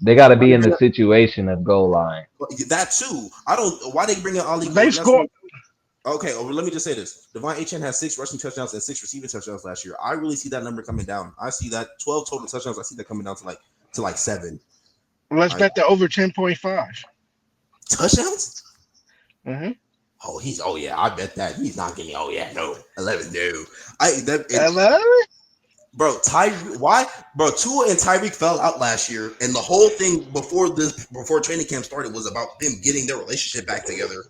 Speaker 4: They gotta be in the situation of goal line.
Speaker 2: That too. I don't. Why they bring in Ali?
Speaker 3: They score.
Speaker 2: Okay, let me just say this. Devon Achane has 6 rushing touchdowns and 6 receiving touchdowns last year. I really see that number coming down. I see that 12 total touchdowns. I see that coming down to 7.
Speaker 3: Let's bet the over 10.5
Speaker 2: touchdowns.
Speaker 3: Mm-hmm.
Speaker 2: Oh yeah, I bet that he's not getting. Oh yeah, no 11. No,
Speaker 3: 11.
Speaker 2: Bro, Tua and Tyreek fell out last year, and the whole thing before training camp started was about them getting their relationship back together,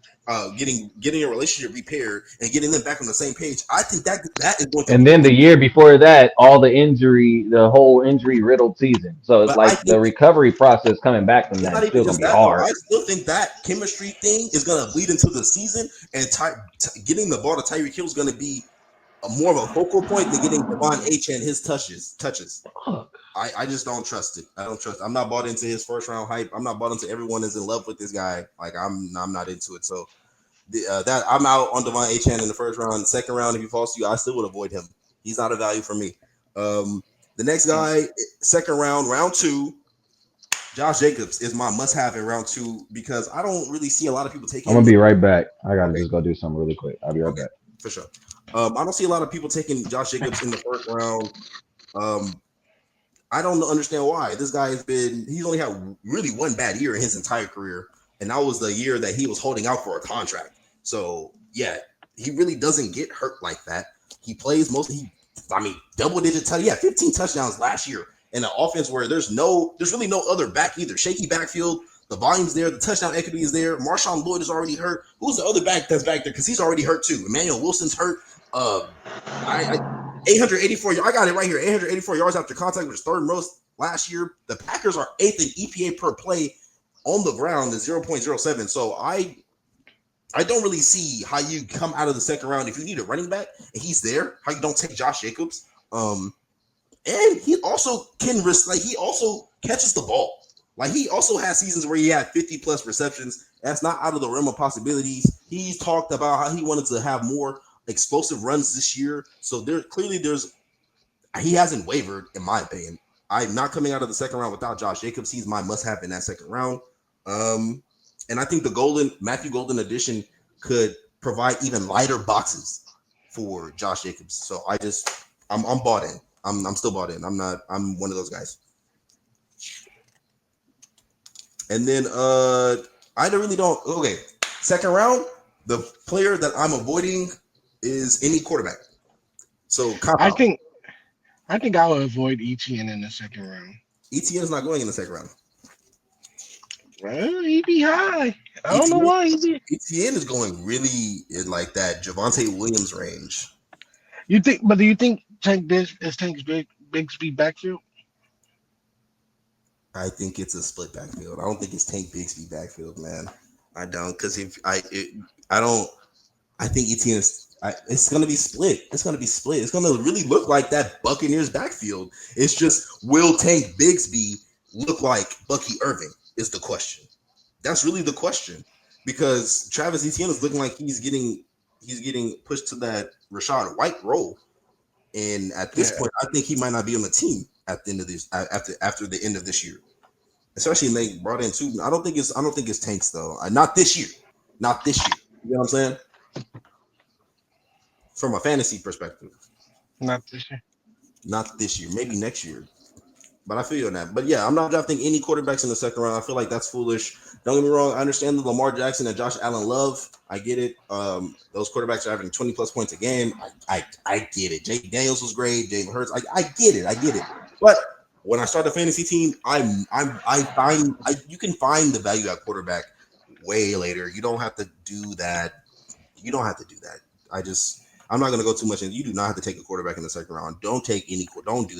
Speaker 2: getting a relationship repaired, and getting them back on the same page. I think that is going to.
Speaker 4: And then the year before that, the whole injury riddled season. So it's the recovery process coming back from that is still gonna be hard.
Speaker 2: I still think that chemistry thing is gonna bleed into the season, and getting the ball to Tyreek Hill is gonna be more of a focal point than getting Devon Achane and his touches. I just don't trust it. I don't trust it. I'm not bought into his first round hype. I'm not bought into everyone is in love with this guy. I'm not into it. So that I'm out on Devon Achane in the first round. The second round, if he falls to you, I still would avoid him. He's not a value for me. The next guy, second round, round 2, Josh Jacobs is my must-have in round 2 because I don't really see a lot of people taking.
Speaker 4: I'm gonna be right back. I gotta just go do something really quick. I'll be right back.
Speaker 2: For sure. I don't see a lot of people taking Josh Jacobs in the first round. I don't understand why. This guy he's only had really one bad year in his entire career. And that was the year that he was holding out for a contract. So yeah, he really doesn't get hurt like that. He plays double digit touchdowns. Yeah, 15 touchdowns last year in an offense where there's really no other back either. Shaky backfield. The volume's there. The touchdown equity is there. Marshawn Lloyd is already hurt. Who's the other back that's back there? Because he's already hurt too. Emmanuel Wilson's hurt. 884. I got it right here. 884 yards after contact, which is third most last year. The Packers are 8th in EPA per play on the ground, is 0.07. So I don't really see how you come out of the second round if you need a running back and he's there. How you don't take Josh Jacobs? And he also he also catches the ball. He also has seasons where he had 50 plus receptions. That's not out of the realm of possibilities. He's talked about how he wanted to have more explosive runs this year. So he hasn't wavered, in my opinion. I'm not coming out of the second round without Josh Jacobs. He's my must-have in that second round. And I think the Matthew Golden addition could provide even lighter boxes for Josh Jacobs. So I'm bought in. I'm still bought in. I'm one of those guys. And then I really don't. Okay, Second round, the player that I'm avoiding is any quarterback. So cop
Speaker 3: I
Speaker 2: out.
Speaker 3: think I think I would avoid ETN in the second round.
Speaker 2: ETN is not going in the second round.
Speaker 3: Well, he'd be high. I don't know
Speaker 2: ETN,
Speaker 3: why he'd be.
Speaker 2: ETN is going really in like that Javonte Williams range.
Speaker 3: You think? But do you think Tank's Bigsby backfield?
Speaker 2: I think it's a split backfield. I don't think it's Tank Bigsby backfield, man. I don't, because I don't. I think ETN is. It's gonna be split. It's gonna be split. It's gonna really look like that Buccaneers backfield. It's just, will Tank Bigsby look like Bucky Irving? Is the question. That's really the question, because Travis Etienne is looking like he's getting pushed to that Rashad White role, and at this point, I think he might not be on the team at the end of this after the end of this year. Especially when they brought in two. I don't think it's Tanks though. Not this year. Not this year. You know what I'm saying? From a fantasy perspective,
Speaker 3: Not this year.
Speaker 2: not this year. Maybe next year. But I feel you on that. But yeah, I'm not drafting any quarterbacks in the second round. I feel like that's foolish. Don't get me wrong. I understand the Lamar Jackson and Josh Allen love. I get it. Those quarterbacks are having 20 plus points a game. I get it. Jake Daniels was great. Jalen Hurts. I get it. I get it. But when I start a fantasy team, you can find the value at quarterback way later. You don't have to do that. I'm not going to go too much in. You do not have to take a quarterback in the second round. Don't do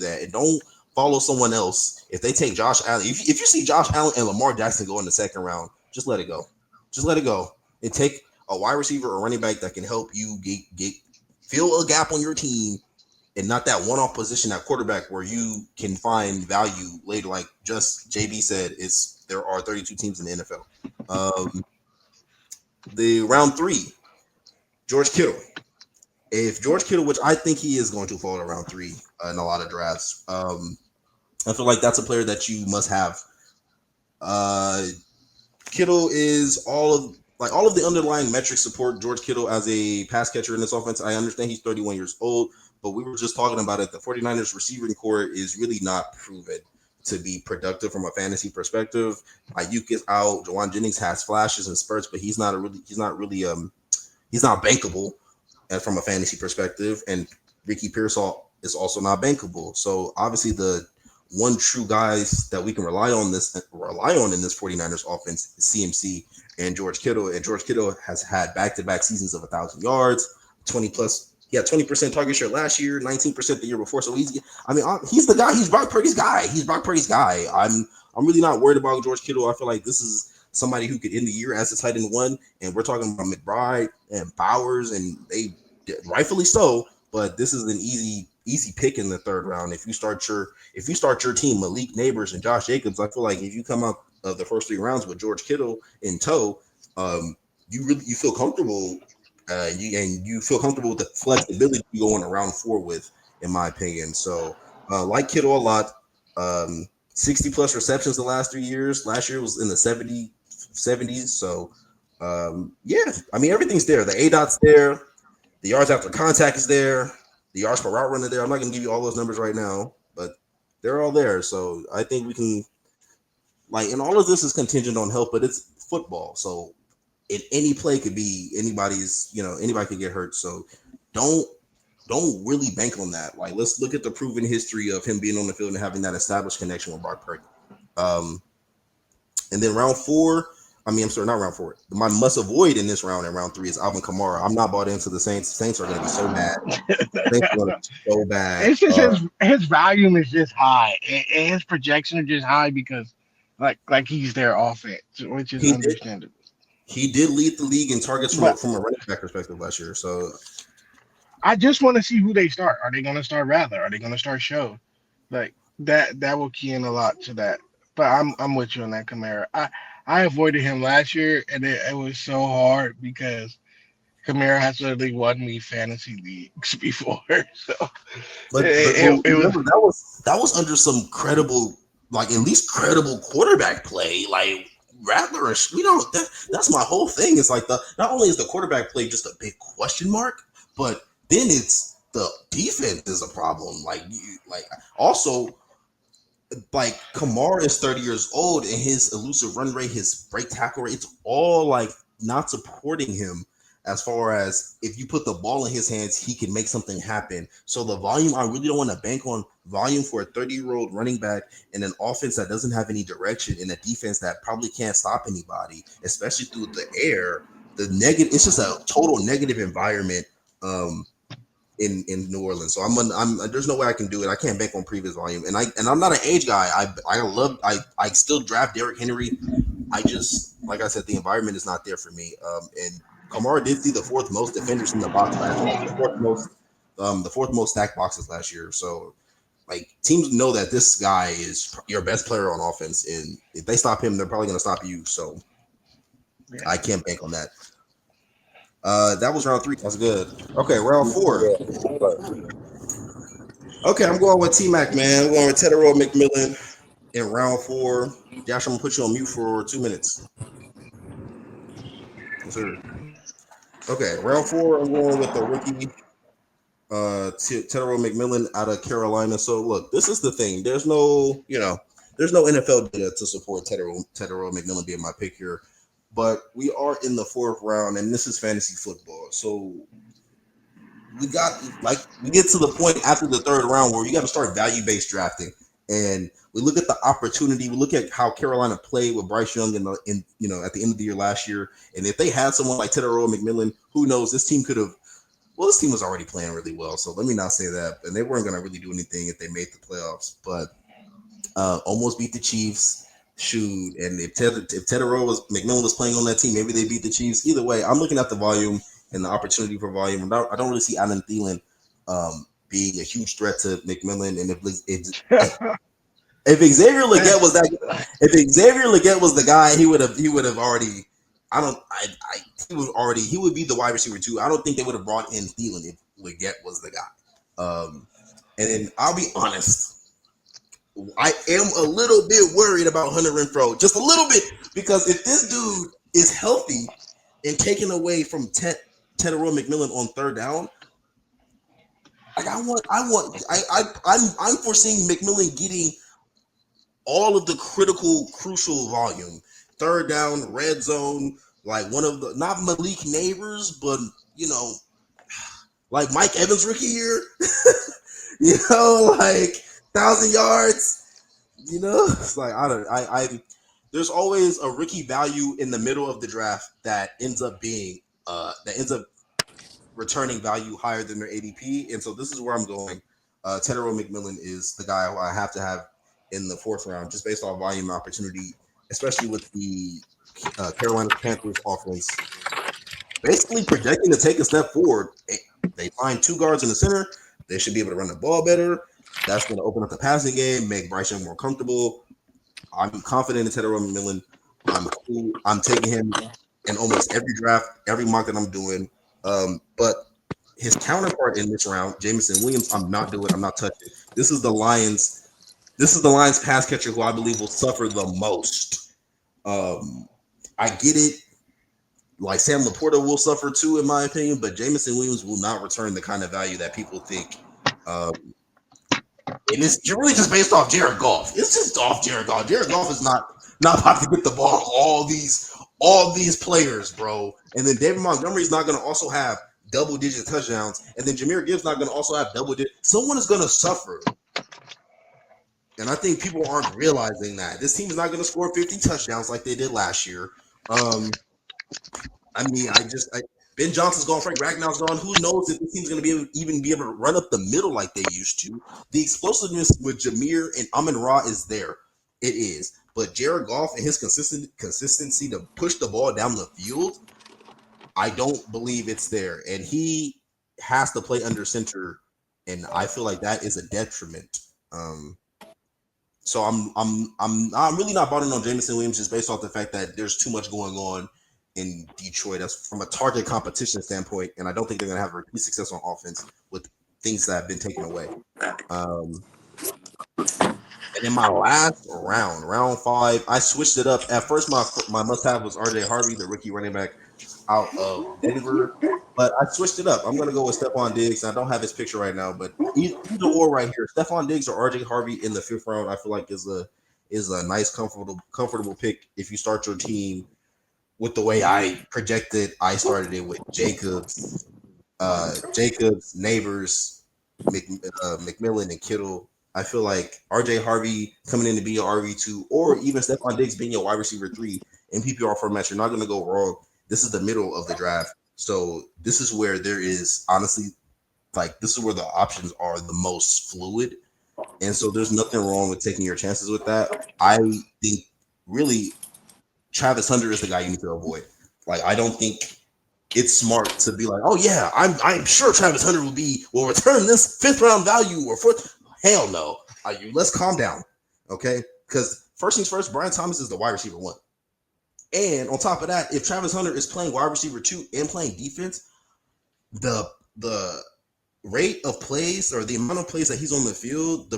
Speaker 2: that. And don't follow someone else. If they take Josh Allen, if you see Josh Allen and Lamar Jackson go in the second round, just let it go. Just let it go. And take a wide receiver or running back that can help you get fill a gap on your team, and not that one-off position at quarterback where you can find value later. Like just Jaybee said, there are 32 teams in the NFL. The round 3, George Kittle. If George Kittle, which I think he is going to fall to round 3 in a lot of drafts, I feel like that's a player that you must have. Kittle is all of the underlying metrics support George Kittle as a pass catcher in this offense. I understand he's 31 years old, but we were just talking about it. The 49ers receiving core is really not proven to be productive from a fantasy perspective. Ayuk is out. Jawan Jennings has flashes and spurts, but he's not bankable from a fantasy perspective. And Ricky Pearsall is also not bankable. So obviously the one true guys that we can rely on in this 49ers offense is CMC and George Kittle. And George Kittle has had back-to-back seasons of 1,000 yards, 20 plus. He had 20% target share last year, 19% the year before. So he's the guy. He's Brock Purdy's guy. I'm really not worried about George Kittle. I feel like this is somebody who could end the year as a tight end 1. And we're talking about McBride and Bowers, and they rightfully so. But this is an easy pick in the third round. If you start your team, Malik Neighbors and Josh Jacobs, I feel like if you come out of the first 3 rounds with George Kittle in tow, you feel comfortable. You feel comfortable with the flexibility you go in around 4 with, in my opinion. So, like Kittle a lot. 60 plus receptions the last 3 years. Last year was in the 70s. So, everything's there. The ADOT's there. The yards after contact is there. The yards per route runner there. I'm not going to give you all those numbers right now, but they're all there. So I think we can, and all of this is contingent on health, but it's football. So any play could be anybody could get hurt. So don't really bank on that. Let's look at the proven history of him being on the field and having that established connection with Brock Purdy. And then round 4, not round 4. My must avoid in this round and round 3 is Alvin Kamara. I'm not bought into the Saints. Saints are going to be so bad.
Speaker 3: It's just his volume is just high, and his projection is just high because, like he's their offense, which is understandable.
Speaker 2: He did lead the league in targets from a running back perspective last year. So
Speaker 3: I just want to see who they start. Are they going to start Rattler? Are they going to start Show? That will key in a lot to that. But I'm with you on that, Kamara. I avoided him last year, and it was so hard because Kamara has literally won me fantasy leagues before. So,
Speaker 2: remember, that was under some credible, at least credible quarterback play. Rattler, that's my whole thing. It's not only is the quarterback play just a big question mark, but then it's the defense is a problem. Also. Kamara is 30 years old, and his elusive run rate, his break tackle rate, it's all not supporting him as far as if you put the ball in his hands, he can make something happen. So the volume, I really don't want to bank on volume for a 30-year-old running back in an offense that doesn't have any direction, in a defense that probably can't stop anybody, especially through the air. The negative, it's just a total negative environment in New Orleans. So I'm there's no way I can do it. I can't bank on previous volume, and I'm not an age guy. I still draft Derrick Henry. I just, like I said, the environment is not there for me. And Kamara did see the fourth most defenders in the box last year, the fourth most stacked boxes last year. So like teams know that this guy is your best player on offense, and if they stop him, they're probably going to stop you. So I can't bank on that. That was round 3. That's good. Okay, round 4. Okay, I'm going with T-Mac, man. I'm going with Tedero McMillan in round 4. Josh, I'm gonna put you on mute for 2 minutes. Yes, sir. Okay, round 4. I'm going with the rookie, Tedero McMillan out of Carolina. So look, this is the thing. There's no NFL data to support Tedero McMillan being my pick here, but we are in the 4th round, and this is fantasy football. So we get to the point after the 3rd round where you got to start value-based drafting, and we look at the opportunity. We look at how Carolina played with Bryce Young at the end of the year last year, and if they had someone like Tedero McMillan, who knows, this team could have. Well, this team was already playing really well, so let me not say that. And they weren't going to really do anything if they made the playoffs, but almost beat the Chiefs. Shoot, and if McMillan was playing on that team, maybe they beat the Chiefs. Either way, I'm looking at the volume and the opportunity for volume. I don't really see Adam Thielen being a huge threat to McMillan. And if Xavier Legette was the guy, he would have already. He would be the wide receiver too. I don't think they would have brought in Thielen if Legette was the guy. And then I'll be honest, I am a little bit worried about Hunter Renfrow, just a little bit, because if this dude is healthy and taken away from Tedero McMillan on 3rd down, like I'm foreseeing McMillan getting all of the crucial volume, 3rd down, red zone, like one of the, not Malik Neighbors, but like Mike Evans rookie year, like 1,000 yards. It's like there's always a rookie value in the middle of the draft that ends up returning value higher than their ADP, and so this is where I'm going. Tedero McMillan is the guy who I have to have in the 4th round, just based on volume and opportunity, especially with the Carolina Panthers offense basically projecting to take a step forward. They find 2 guards in the center. They should be able to run the ball better. That's going to open up the passing game, make Bryce Young more comfortable. I'm confident in Tedero McMillan. I'm taking him in almost every draft, every mock that I'm doing. But his counterpart in this round, Jameson Williams, I'm not touching. This is the Lions pass catcher who I believe will suffer the most. I get it. Like Sam Laporta will suffer too, in my opinion, but Jameson Williams will not return the kind of value that people think. And it's really just based off Jared Goff. It's just off Jared Goff. Jared Goff is not about to get the ball all these players, bro. And then David Montgomery is not going to also have double-digit touchdowns, and then Jahmyr Gibbs not going to also have double-digit. Someone is going to suffer, and I think people aren't realizing that this team is not going to score 50 touchdowns like they did last year. Ben Johnson's gone, Frank Ragnar's gone. Who knows if this team's going to be able to run up the middle like they used to? The explosiveness with Jahmyr and Amon-Ra is there. It is. But Jared Goff and his consistency to push the ball down the field, I don't believe it's there. And he has to play under center, and I feel like that is a detriment. So I'm really not bought in on Jameson Williams just based off the fact that there's too much going on in Detroit. That's from a target competition standpoint, and I don't think they're going to have repeat success on offense with things that have been taken away. And in my last round 5, I switched it up. At first, my must-have was RJ Harvey, the rookie running back out of Denver, but I switched it up. I'm going to go with Stephon Diggs. I don't have his picture right now, but either or right here, Stephon Diggs or RJ Harvey in the 5th round, I feel like is a nice, comfortable pick if you start your team with the way I projected, I started it with Jacobs, Neighbors, McMillan, and Kittle. I feel like RJ Harvey coming in to be your RB2, or even Stephon Diggs being your wide receiver 3 in PPR format, you're not going to go wrong. This is the middle of the draft. So this is where there is honestly, like, this is where the options are the most fluid. And so there's nothing wrong with taking your chances with that. I think really Travis Hunter is the guy you need to avoid. Like, I don't think it's smart to be like, oh yeah, I'm sure Travis Hunter will return this 5th round value or 4th. Hell no. Let's calm down, okay? Because first things first, Brian Thomas is the wide receiver 1, and on top of that, if Travis Hunter is playing wide receiver 2 and playing defense, the rate of plays or the amount of plays that he's on the field,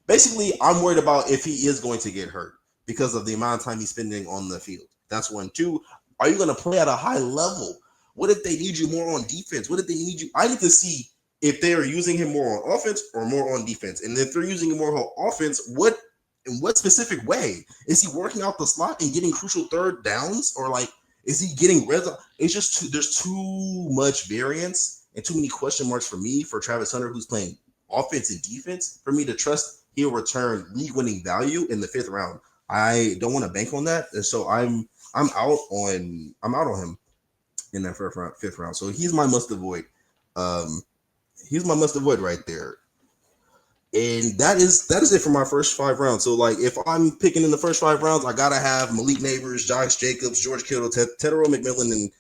Speaker 2: basically, I'm worried about if he is going to get hurt because of the amount of time he's spending on the field. That's 1. 2, are you going to play at a high level? What if they need you more on defense? What if they need you? I need to see if they are using him more on offense or more on defense. And if they're using him more on offense, in what specific way? Is he working out the slot and getting crucial third downs? Or like, is he getting red zone? It's just there's too much variance and too many question marks for me for Travis Hunter, who's playing offense and defense, for me to trust he'll return league-winning value in the 5th round. I don't want to bank on that, and so I'm out on him in that 5th round. So he's my must avoid. He's my must avoid right there. And that is it for my first 5 rounds. So like, if I'm picking in the first 5 rounds, I gotta have Malik Neighbors, Josh Jacobs, George Kittle, Tedero McMillan, and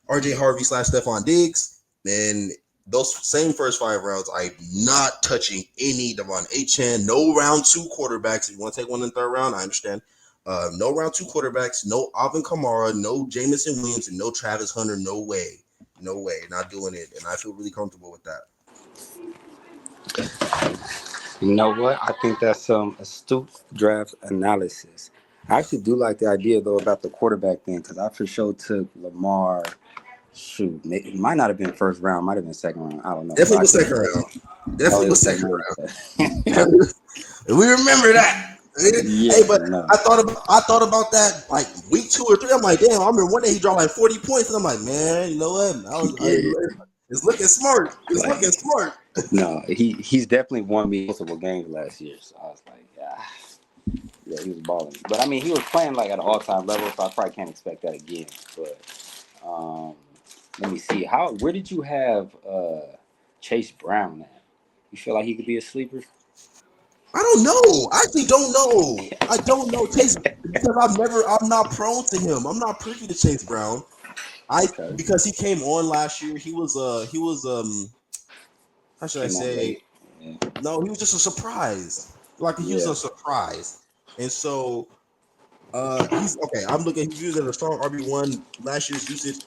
Speaker 2: RJ Harvey / Stephon Diggs. And those same first 5 rounds, I'm not touching any Devon Achane. No round 2 quarterbacks. If you want to take one in the 3rd round, I understand. No round 2 quarterbacks. No Alvin Kamara. No Jamison Williams. And no Travis Hunter. No way. Not doing it. And I feel really comfortable with that.
Speaker 5: You know what? I think that's some astute draft analysis. I actually do like the idea, though, about the quarterback thing, because I for sure took Lamar. Shoot, it might not have been 1st round, might have been 2nd round. I don't know.
Speaker 2: Definitely was 2nd round. Definitely was 2nd round. We remember that.
Speaker 5: Yeah,
Speaker 2: hey, but no. I thought about that like week 2 or 3. I'm like, damn, I remember one day he dropped like 40 points, and I'm like, man, you know what? It's looking smart. Looking smart.
Speaker 5: No, he's definitely won me multiple games last year. So I was like, yeah, he was balling. But I mean, he was playing like at an all-time level, so I probably can't expect that again. But let me see. Where did you have Chase Brown at? You feel like he could be a sleeper?
Speaker 2: I don't know. I actually don't know. I don't know Chase because I'm not prone to him. I'm not privy to Chase Brown. Because he came on last year. He was how should I say? Yeah. No, he was just a surprise. Like he was a surprise. And so he's okay. I'm looking. He's used as a strong RB1 last year's usage.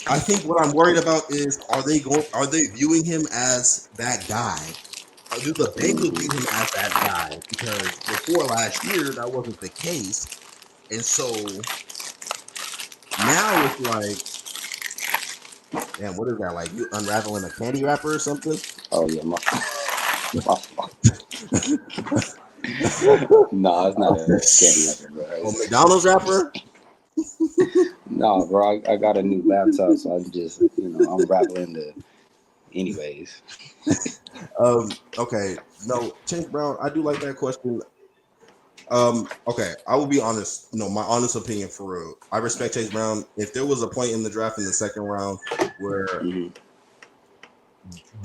Speaker 2: I think what I'm worried about is are they viewing him as that guy? Do the Bengals view him as that guy? Because before last year that wasn't the case, and so now it's like, damn, what is that like? You unraveling a candy wrapper or something?
Speaker 5: Oh yeah, my fault. No, it's not a candy wrapper, bro.
Speaker 2: A McDonald's wrapper?
Speaker 5: No, bro, I got a new laptop, so I'm just, I'm unraveling the. Anyways.
Speaker 2: Okay. No, Chase Brown, I do like that question. Okay, I will be honest. No, my honest opinion for real. I respect Chase Brown. If there was a point in the draft in the 2nd round where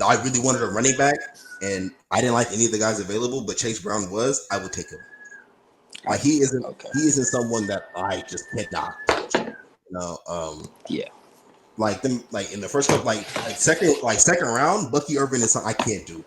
Speaker 2: I really wanted a running back and I didn't like any of the guys available, but Chase Brown was, I would take him. Like he isn't someone that I just cannot touch.
Speaker 5: Yeah.
Speaker 2: Like them, like in the first couple, like second round, Bucky Irvin is something I can't do.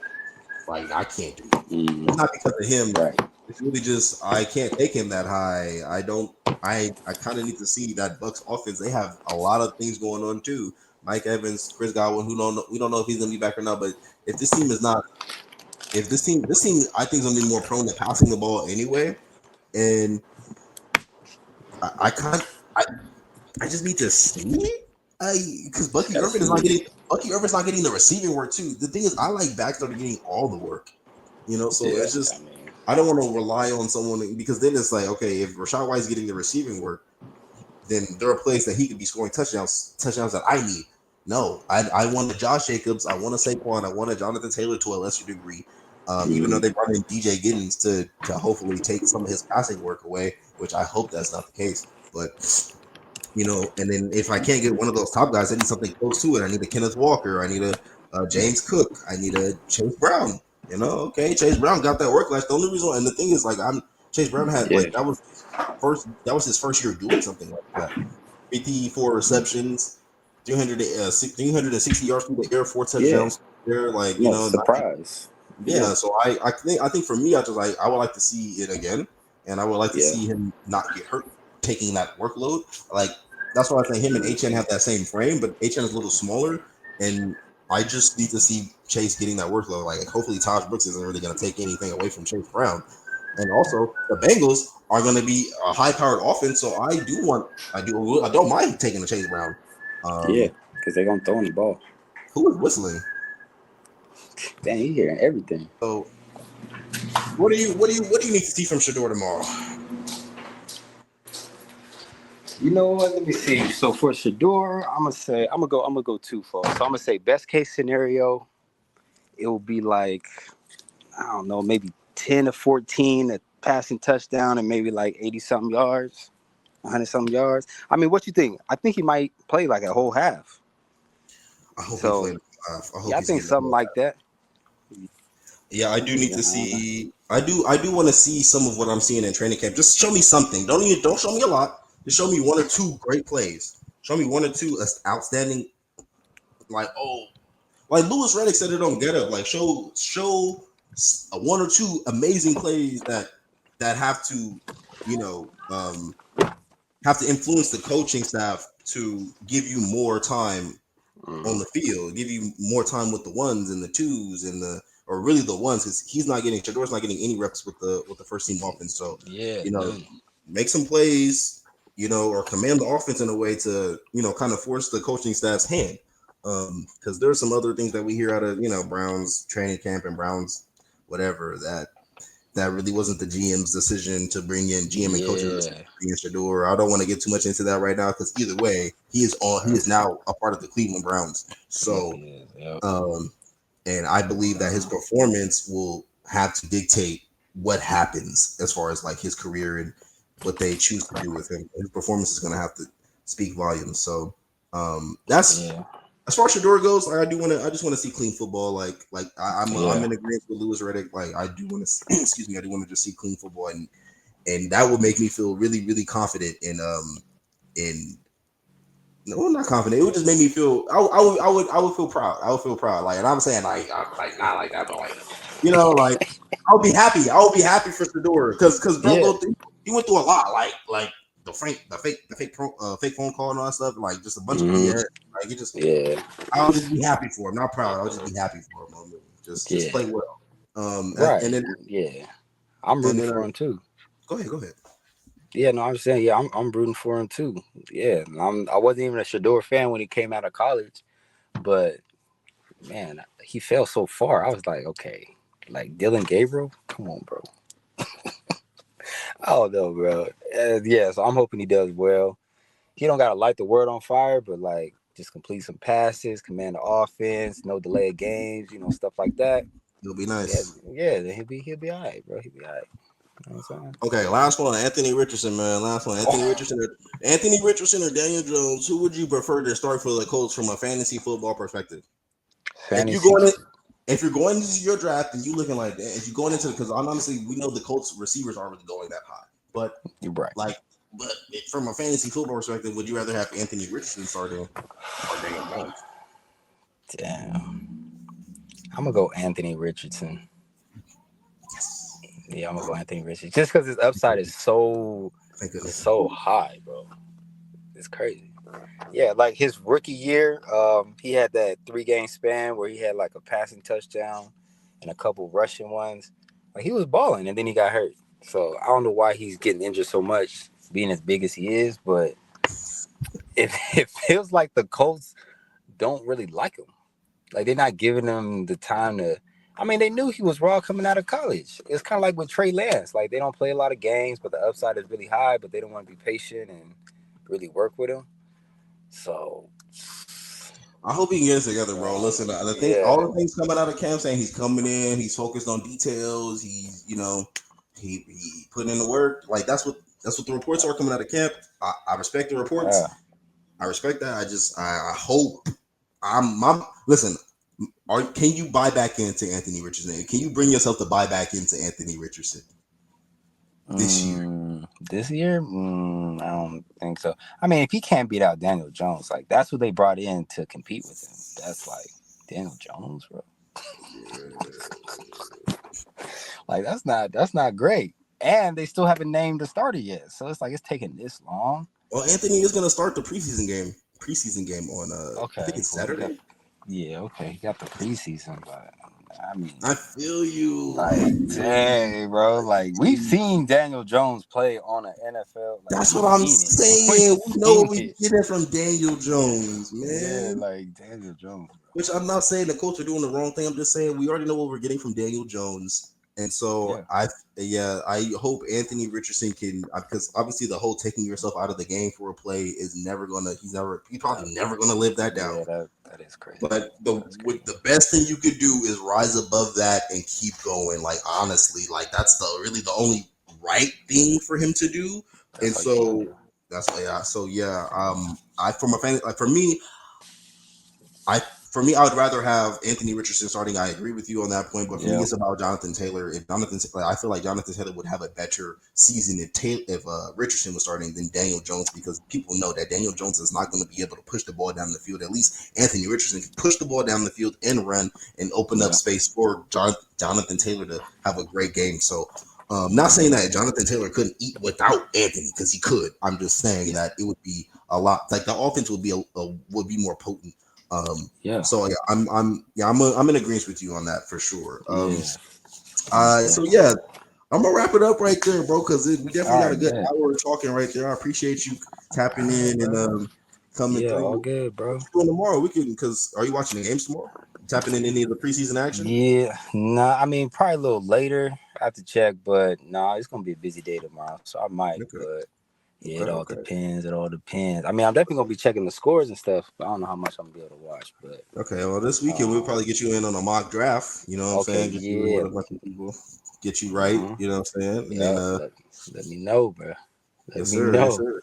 Speaker 2: Like I can't do. It's not because of him.
Speaker 5: Right.
Speaker 2: It's really just I can't take him that high. I kind of need to see that Bucks offense. They have a lot of things going on too. Mike Evans, Chris Godwin, we don't know if he's gonna be back or not. But if this team, I think is gonna be more prone to passing the ball anyway. And I just need to see. Because Bucky Irvin's not getting the receiving work too. The thing is, I like Baxter getting all the work. So it's just I don't want to rely on someone because then it's like, okay, if Rashad White's getting the receiving work, then there are plays that he could be scoring touchdowns that I need. No, I want a Josh Jacobs, I want a Saquon, I want a Jonathan Taylor to a lesser degree. Even though they brought in DJ Giddens to hopefully take some of his passing work away, which I hope that's not the case. But and then if I can't get one of those top guys, I need something close to it. I need a Kenneth Walker. I need a James Cook. I need a Chase Brown. Okay, Chase Brown got that work last. The only reason, and the thing is, like, Chase Brown had that was his first year doing something like that. 54 receptions, 360 yards through the air, 4 touchdowns. There, like
Speaker 5: surprise.
Speaker 2: yeah. So I think for me, I would like to see it again, and I would like to see him not get hurt taking that workload. Like that's why I think him and HN have that same frame, but HN is a little smaller, and I just need to see Chase getting that workload. Like hopefully Taj Brooks isn't really going to take anything away from Chase Brown, and also the Bengals are going to be a high-powered offense, so I don't mind taking a Chase Brown.
Speaker 5: Because they're gonna throw in the ball.
Speaker 2: Who is whistling?
Speaker 5: Dang, you hearing everything.
Speaker 2: So, what do you need to see from Shadeur tomorrow?
Speaker 5: You know what? Let me see. So for Shadeur, I'm gonna go twofold. So I'm gonna say best case scenario, it will be like, I don't know, maybe 10 to 14 a passing touchdown and maybe like 80 something yards, 100 something yards. I mean, what you think? I think he might play like a whole half.
Speaker 2: I hope he played a half.
Speaker 5: I think something like that.
Speaker 2: Yeah, I do need to see. I do want to see some of what I'm seeing in training camp. Just show me something. Don't show me a lot. Just show me 1 or 2 great plays. Show me 1 or 2 outstanding. Like Louis Riddick said it on Get Up. Like show 1 or 2 amazing plays that have to have to influence the coaching staff to give you more time on the field, give you more time with the ones and the twos and or really the ones, because Shadeur's not getting any reps with the first team offense. So make some plays, or command the offense in a way to kind of force the coaching staff's hand. Because there's some other things that we hear out of Browns training camp and Browns whatever that really wasn't the GM's decision to bring in GM and coaches in Shadeur. I don't want to get too much into that right now because either way, he is now a part of the Cleveland Browns. So, and I believe that his performance will have to dictate what happens as far as like his career and what they choose to do with him. His performance is going to have to speak volumes. So, that's. As far as Shadeur goes, like I just want to see clean football. I'm in agreement with Louis Riddick. Like I do want to, I do want to just see clean football, and that would make me feel really, really confident no, not confident. It would just make me feel. I would feel proud. I would feel proud. Like, and I'm saying like not like that, but like I'll be happy. I will be happy for Shadeur because bro, he went through a lot. Like the fake phone call and all that stuff. Like just a bunch of BS. Like he just I would just be happy for him. Not proud. I would just be happy for him. Just play well.
Speaker 5: Right. And then I'm rooting for him too.
Speaker 2: Go ahead.
Speaker 5: Yeah, no, I'm saying, I'm rooting for him too. Yeah, I wasn't even a Shadeur fan when he came out of college, but man, he fell so far. I was like, okay, like Dylan Gabriel, come on, bro. I don't know, bro. So I'm hoping he does well. He don't gotta light the word on fire, but like just complete some passes, command the offense, no delay of games, stuff like that.
Speaker 2: It'll be nice.
Speaker 5: Yeah, he'll be all right, bro. He'll be all right.
Speaker 2: Okay, last one, Anthony Richardson, man. Anthony Richardson or Daniel Jones. Who would you prefer to start for the Colts from a fantasy football perspective? If you're going into your draft and you looking like that, if you're going into because honestly, we know the Colts receivers aren't really going that high. But
Speaker 5: you're right.
Speaker 2: But from a fantasy football perspective, would you rather have Anthony Richardson starting or Daniel Jones?
Speaker 5: Damn, I'm gonna go Anthony Richardson. Yeah, I'm gonna go Anthony Richardson just because his upside is so high, bro. It's crazy. Yeah, like his rookie year, he had that 3-game span where he had like a passing touchdown and a couple rushing ones. Like he was balling, and then he got hurt. So I don't know why he's getting injured so much, being as big as he is. But it feels like the Colts don't really like him. Like they're not giving him the time to I mean, they knew he was raw coming out of college. It's kind of like with Trey Lance. Like, they don't play a lot of games, but the upside is really high, but they don't want to be patient and really work with him. So,
Speaker 2: I hope he can get it together, bro. Listen, the thing, all the things coming out of camp saying he's coming in, he's focused on details, he's he put in the work. Like that's what the reports are coming out of camp. I respect the reports.
Speaker 5: yeah.
Speaker 2: I respect that. I hope listen. Can you buy back into Anthony Richardson? Can you bring yourself to buy back into Anthony Richardson this year?
Speaker 5: This year? I don't think so. I mean, if he can't beat out Daniel Jones, like that's who they brought in to compete with him. That's like Daniel Jones, bro. Like that's not great. And they still haven't named the starter yet. So it's like it's taking this long.
Speaker 2: Well, Anthony is gonna start the preseason game on
Speaker 5: Okay.
Speaker 2: I think it's Saturday.
Speaker 5: Yeah, okay. He got the preseason, but I mean,
Speaker 2: I feel you.
Speaker 5: like, dang, bro. Like, we've seen Daniel Jones play on an NFL. Like,
Speaker 2: that's what I'm saying. We know we get it from Daniel Jones, man.
Speaker 5: Yeah, like Daniel Jones. Bro.
Speaker 2: Which I'm not saying the Colts are doing the wrong thing. I'm just saying we already know what we're getting from Daniel Jones. And so I hope Anthony Richardson can, because obviously the whole taking yourself out of the game for a play is he's probably never gonna live that down.
Speaker 5: Yeah, that is crazy.
Speaker 2: But the best thing you could do is rise above that and keep going. Like honestly, like that's really the only right thing for him to do. That's why, I would rather have Anthony Richardson starting. I agree with you on that point, but for me, it's about Jonathan Taylor. I feel like Jonathan Taylor would have a better season if Richardson was starting than Daniel Jones, because people know that Daniel Jones is not going to be able to push the ball down the field. At least Anthony Richardson can push the ball down the field and run and open up space for Jonathan Taylor to have a great game. So, not saying that Jonathan Taylor couldn't eat without Anthony, because he could. I'm just saying that it would be a lot, like the offense would be more potent. So yeah, I'm in agreement with you on that for sure. So yeah, I'm gonna wrap it up right there, bro, because we definitely got a good hour of talking right there. I appreciate you tapping in and coming through.
Speaker 5: All good, bro.
Speaker 2: Doing tomorrow because are you watching the games tomorrow? Tapping in any of the preseason action?
Speaker 5: Yeah, I mean probably a little later. I have to check, but it's gonna be a busy day tomorrow, so I might. But yeah, it all depends. It all depends. I mean, I'm definitely gonna be checking the scores and stuff, but I don't know how much I'm gonna be able to watch. But
Speaker 2: well, this weekend we'll probably get you in on a mock draft. You know what I'm saying? Get you with a bunch of people, get you right. You know what I'm saying? And then,
Speaker 5: let me know, bro.
Speaker 2: Let me know. Yes, sir.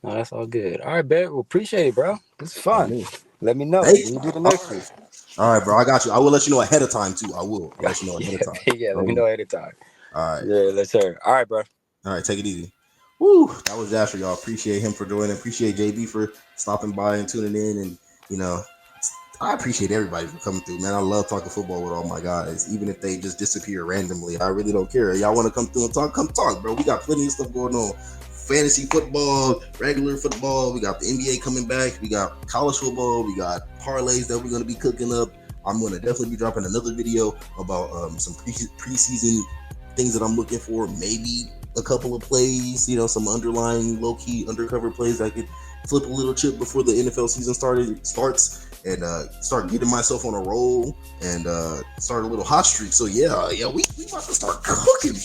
Speaker 5: No, that's all good. All right, bet. Well, appreciate it, bro. This is fun. Let me know when you do the next one.
Speaker 2: All right, bro. I got you. I will let you know ahead of time too. I will let you know ahead of time.
Speaker 5: Let me know ahead of time.
Speaker 2: All right.
Speaker 5: Yeah, let's hear it. All right, bro.
Speaker 2: All right, take it easy. Woo, that was Jasher, y'all. Appreciate him for joining. Appreciate Jaybee for stopping by and tuning in. And, I appreciate everybody for coming through, man. I love talking football with all my guys, even if they just disappear randomly. I really don't care. Y'all want to come through and talk? Come talk, bro. We got plenty of stuff going on. Fantasy football, regular football. We got the NBA coming back. We got college football. We got parlays that we're going to be cooking up. I'm going to definitely be dropping another video about some preseason things that I'm looking for. Maybe a couple of plays, some underlying low-key undercover plays that could flip a little chip before the NFL season starts and start getting myself on a roll and start a little hot streak. So we about to start cooking.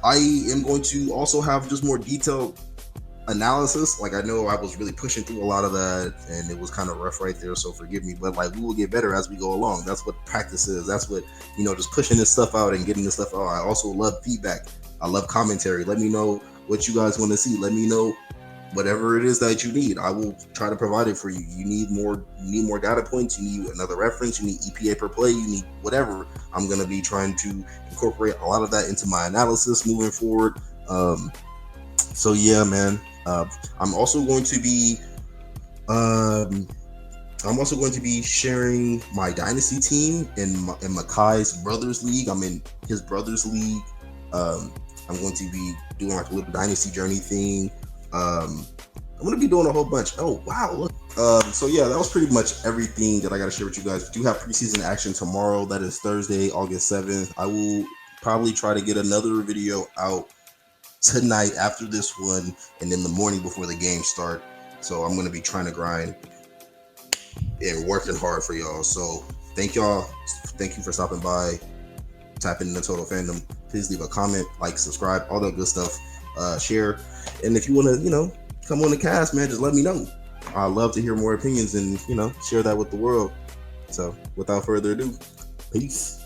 Speaker 2: I am going to also have just more detailed analysis. Like, I know I was really pushing through a lot of that and it was kind of rough right there, so forgive me, but like we will get better as we go along. That's what practice is. That's what, just pushing this stuff out and getting this stuff out. I also love feedback. I love commentary. Let me know what you guys want to see. Let me know whatever it is that you need. I will try to provide it for you. You need more data points, you need another reference, you need EPA per play, you need whatever. I'm going to be trying to incorporate a lot of that into my analysis moving forward. So yeah, man. I'm also going to be sharing my dynasty team in Makai's brothers league. I'm in his brothers league. I'm going to be doing like a little dynasty journey thing. I'm going to be doing a whole bunch. Oh wow, look. So yeah, that was pretty much everything that I got to share with you guys. We do have preseason action tomorrow. That is Thursday, August 7th. I will probably try to get another video out tonight after this one and in the morning before the game start. So I'm going to be trying to grind and working hard for y'all. So thank y'all. Thank you for stopping by, tapping into Total Fandom. Please leave a comment, like, subscribe, all that good stuff. Share, and if you want to, come on the cast, man, just let me know. I love to hear more opinions and share that with the world. So, without further ado, peace.